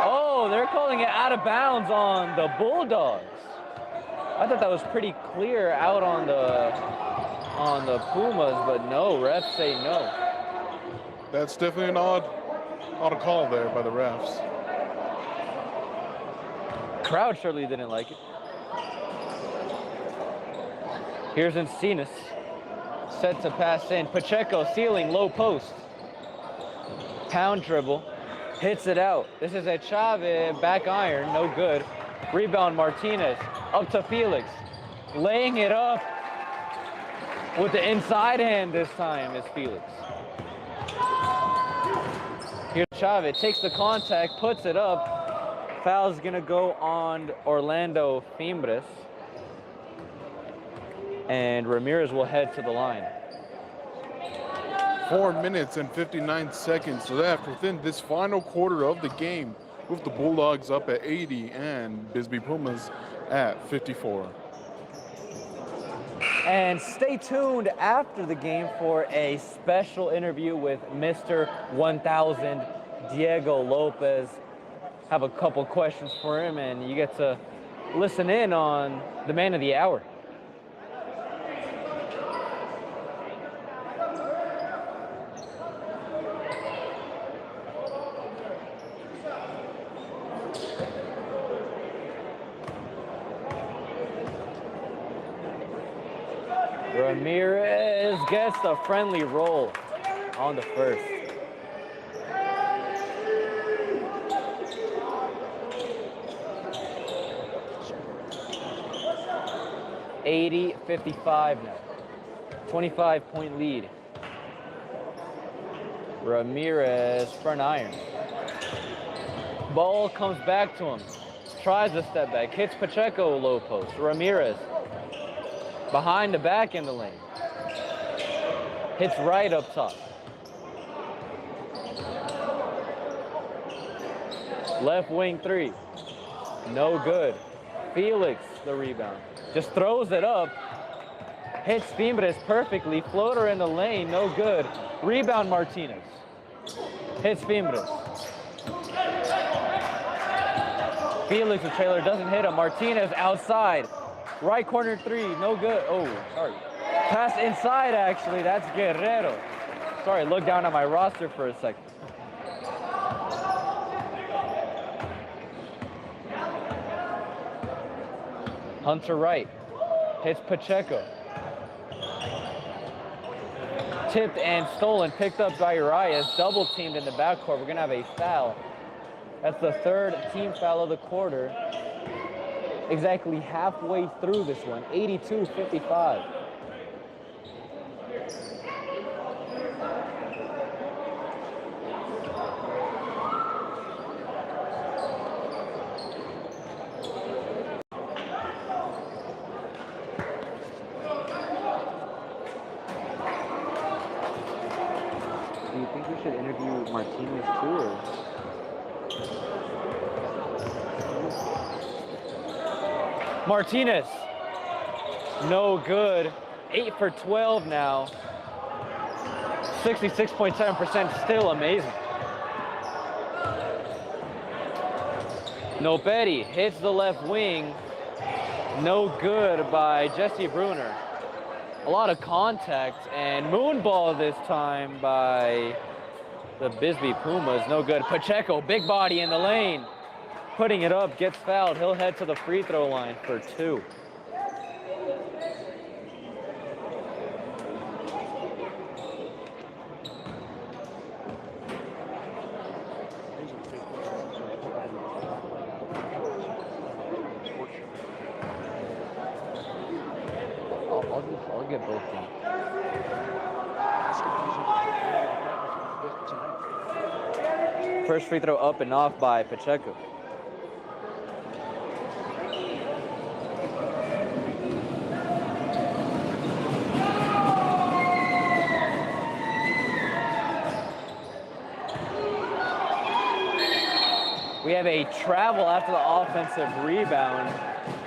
A: Oh, they're calling it out of bounds on the Bulldogs. I thought that was pretty clear out on the Pumas, but no, refs say no.
B: That's definitely an odd call there by the refs.
A: Crowd surely didn't like it. Here's Encinas, set to pass in. Pacheco ceiling, low post. Pound dribble, hits it out. This is a Chavez back iron, no good. Rebound Martinez, up to Felix. Laying it up with the inside hand this time is Felix. Here's Chavez, takes the contact, puts it up. Foul's gonna go on Orlando Fimbres. And Ramirez will head to the line.
B: 4 minutes and 59 seconds left within this final quarter of the game, with the Bulldogs up at 80 and Bisbee Pumas at 54.
A: And stay tuned after the game for a special interview with Mr. 1000, Diego Lopez. Have a couple questions for him, and you get to listen in on the man of the hour. Ramirez gets the friendly roll on the first. $80-55 now. 25-point lead. Ramirez front iron. Ball comes back to him. Tries a step back. Hits Pacheco low post. Ramirez behind the back in the lane. Hits right up top. Left wing three. No good. Felix the rebound. Just throws it up. Hits Fimbres perfectly. Floater in the lane. No good. Rebound Martinez. Hits Fimbres. Felix the trailer doesn't hit him. Martinez outside. Right corner three. No good. Oh, sorry. Pass inside actually. That's Guerrero. Sorry, look down at my roster for a second. Hunter Wright hits Pacheco. Tipped and stolen, picked up by Urias, double teamed in the backcourt. We're gonna have a foul. That's the third team foul of the quarter. Exactly halfway through this one, 82-55. Do you think we should interview Martinez too, or? Martinez, no good. 8 for 12 now. 66.7%, still amazing. Noperi hits the left wing. No good by Jesse Bruner. A lot of contact and moonball this time by the Bisbee Pumas. No good. Pacheco, big body in the lane. Putting it up, gets fouled. He'll head to the free throw line for 2. I'll get both teams. First free throw up and off by Pacheco. We have a travel after the offensive rebound,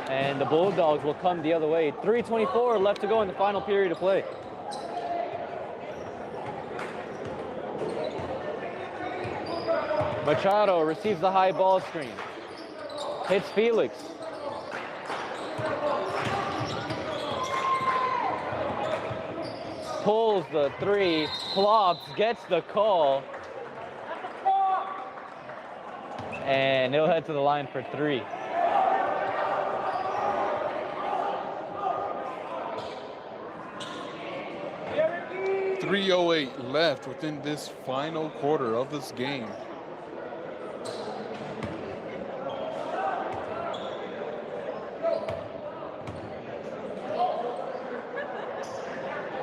A: and the Bulldogs will come the other way. 3:24 left to go in the final period of play. Machado receives the high ball screen. Hits Felix. Pulls the three, flops, gets the call. And he'll head to the line for 3.
B: .308 left within this final quarter of this game.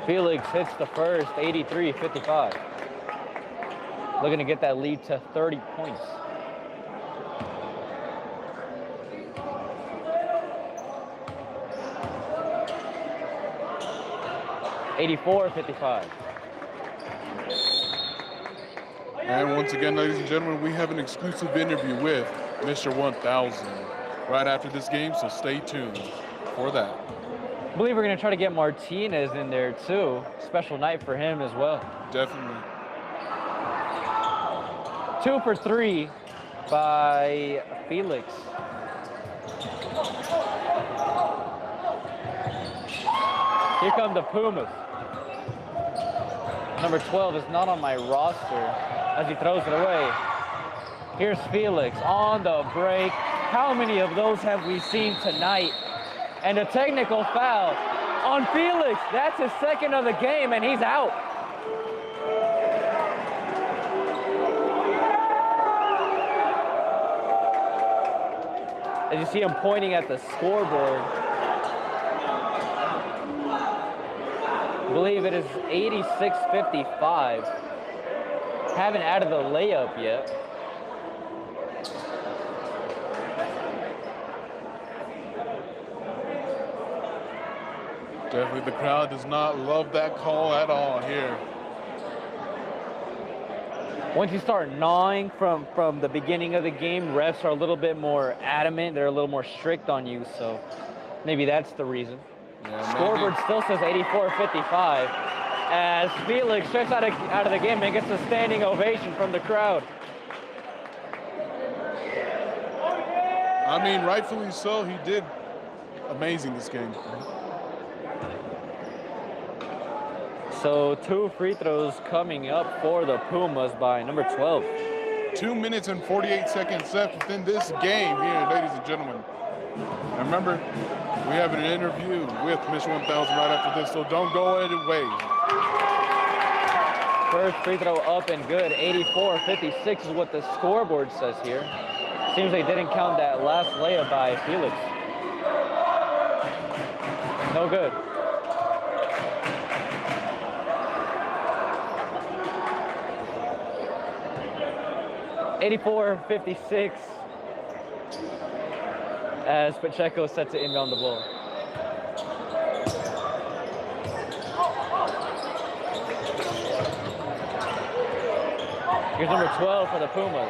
A: Felix hits the first, 83-55. Looking to get that lead to 30 points. $84-55.
B: And once again, ladies and gentlemen, we have an exclusive interview with Mr. 1000 right after this game, so stay tuned for that.
A: I believe we're going to try to get Martinez in there too. Special night for him as well.
B: Definitely.
A: 2 for 3 by Felix. Here come the Pumas. Number 12 is not on my roster as he throws it away. Here's Felix on the break. How many of those have we seen tonight? And a technical foul on Felix. That's his second of the game, and he's out. As you see him pointing at the scoreboard, I believe it is 86-55. Haven't added the layup yet.
B: Definitely the crowd does not love that call at all here.
A: Once you start gnawing from the beginning of the game, refs are a little bit more adamant. They're a little more strict on you, so maybe that's the reason.
B: Yeah,
A: Scoreboard still says 84-55 as Felix strikes out of the game and gets a standing ovation from the crowd.
B: I mean, rightfully so. He did amazing this game.
A: So 2 free throws coming up for the Pumas by number 12.
B: 2 minutes and 48 seconds left within this game here, ladies and gentlemen. And remember, we have an interview with Mission 1000 right after this, so don't go away.
A: First free throw up and good. 84-56 is what the scoreboard says here. Seems they didn't count that last layup by Felix. No good. $84-56 as Pacheco set to inbound the ball. Here's number 12 for the Pumas.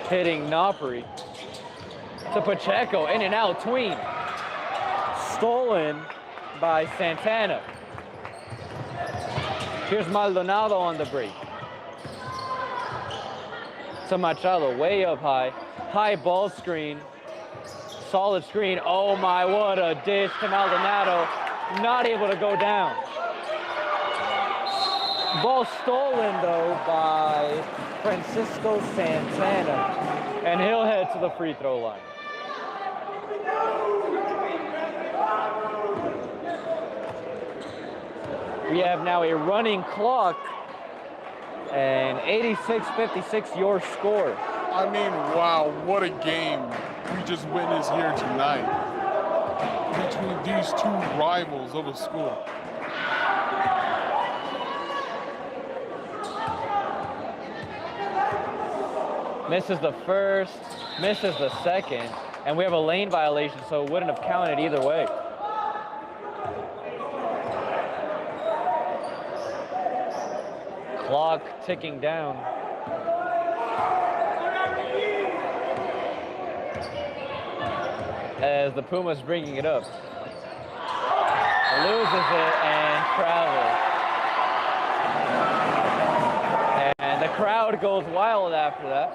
A: Hitting Napri to Pacheco, in and out, tween. Stolen by Santana. Here's Maldonado on the break. To Machado, way up high. High ball screen. Solid screen. Oh my, what a dish to Maldonado. Not able to go down. Ball stolen though by Francisco Santana. And he'll head to the free throw line. We have now a running clock. And 86-56 your score.
B: I mean, wow, what a game we just witnessed here tonight between these two rivals of a school.
A: Misses the first, misses the second, and we have a lane violation, so it wouldn't have counted either way. Clock ticking down. As the Pumas bringing it up. Loses it and travels. And the crowd goes wild after that.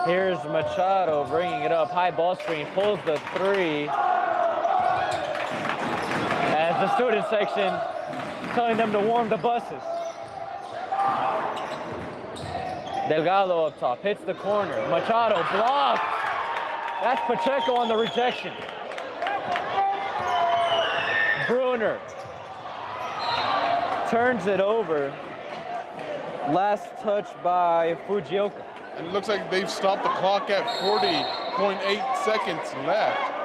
A: Here's Machado bringing it up. High ball screen, pulls the three. As the student section telling them to warm the buses. Delgado up top, hits the corner. Machado blocked. That's Pacheco on the rejection. Bruner turns it over. Last touch by Fujioka.
B: And it looks like they've stopped the clock at 40.8 seconds left.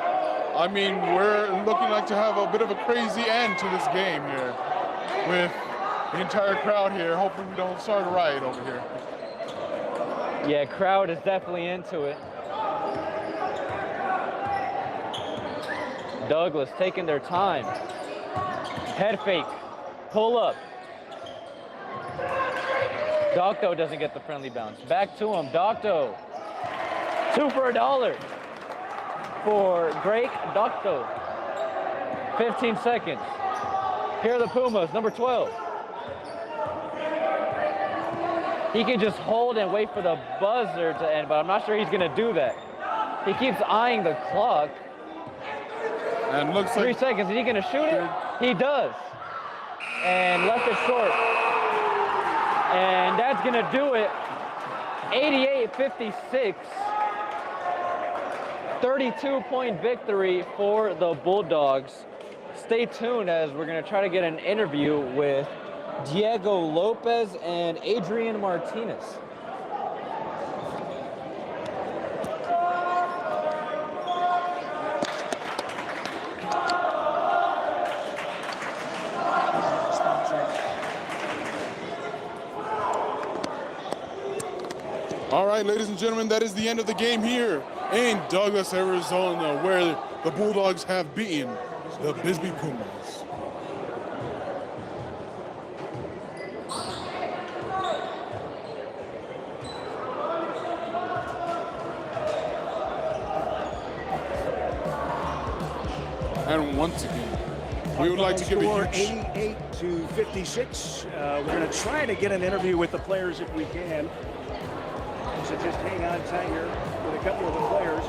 B: I mean, we're looking like to have a bit of a crazy end to this game here with the entire crowd here. Hopefully we don't start a riot over here.
A: Yeah, crowd is definitely into it. Douglas taking their time. Head fake, pull up. Docto doesn't get the friendly bounce. Back to him, Docto. 2 for $1 for Drake Docto. 15 seconds. Here are the Pumas, number 12. He can just hold and wait for the buzzer to end, but I'm not sure he's gonna do that. He keeps eyeing the clock.
B: And looks
A: 3
B: like
A: seconds, is he gonna shoot it? He does. And left it short. And that's gonna do it 88-56. 32-point victory for the Bulldogs. Stay tuned as we're going to try to get an interview with Diego Lopez and Adrian Martinez.
B: All right, ladies and gentlemen, that is the end of the game here in Douglas, Arizona, where the Bulldogs have beaten the Bisbee Pumas. And once again, we would like to give
C: Score
B: a huge
C: 88-56. We're going to try to get an interview with the players if we can. So just hang on tight here with a couple of the players.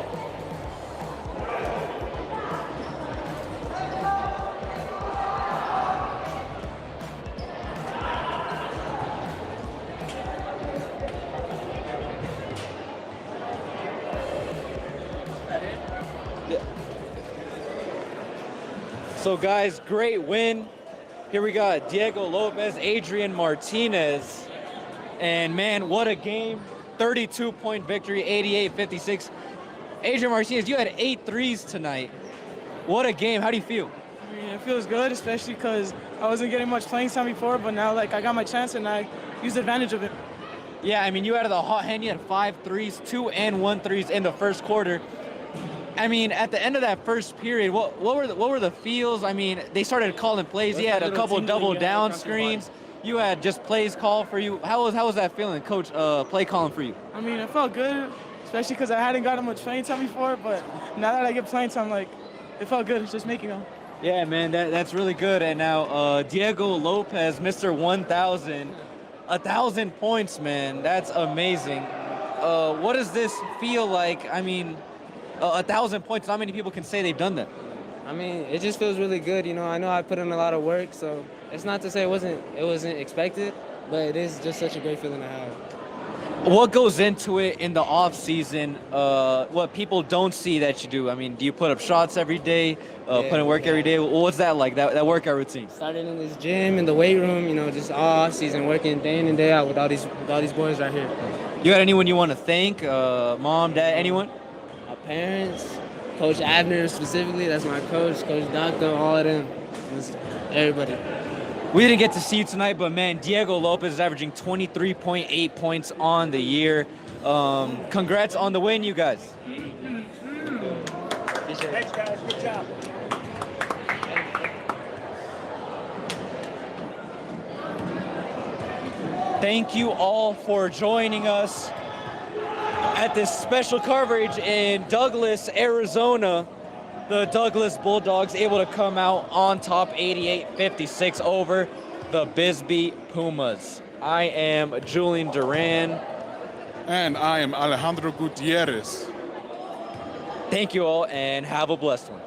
A: So guys, great win. Here we got Diego Lopez, Adrian Martinez. And man, what a game. 32-point victory, 88-56. Adrian Martinez, you had 8 threes tonight. What a game. How do you feel?
H: I mean, it feels good, especially because I wasn't getting much playing time before, but now I got my chance and I used advantage of it.
A: Yeah, I mean, you had the hot hand. You had 5 threes, 2 and 1 threes in the first quarter. I mean, at the end of that first period, what were the feels? I mean, they started calling plays. You had a couple double down screens. You had just plays called for you. How was that feeling, Coach? Play calling for you?
H: I mean, it felt good, especially because I hadn't gotten much playing time before. But now that I get playing time, it felt good. It's just making them.
A: Yeah, man, that's really good. And now Diego Lopez, Mr. 1,000, 1,000 points, man. That's amazing. What does this feel like? I mean, 1,000 points. Not many people can say they've done that.
I: I mean, it just feels really good. You know, I know I put in a lot of work, so it's not to say it wasn't expected, but it is just such a great feeling to have.
A: What goes into it in the off season? What people don't see that you do? I mean, do you put up shots every day? Put in work every day? What's that like? That workout routine?
I: Started in this gym, in the weight room. You know, just all off season, working day in and day out with all these boys right here.
A: You got anyone you want to thank? Mom, dad, anyone?
I: My parents, Coach Abner specifically. That's my coach. Coach Naco, all of them. Just everybody.
A: We didn't get to see you tonight, but man, Diego Lopez is averaging 23.8 points on the year. Congrats on the win, you guys.
C: Thanks, guys. Good job.
A: Thank you all for joining us at this special coverage in Douglas, Arizona. The Douglas Bulldogs able to come out on top 88-56 over the Bisbee Pumas. I am Julian Duran.
B: And I am Alejandro Gutierrez.
A: Thank you all and have a blessed one.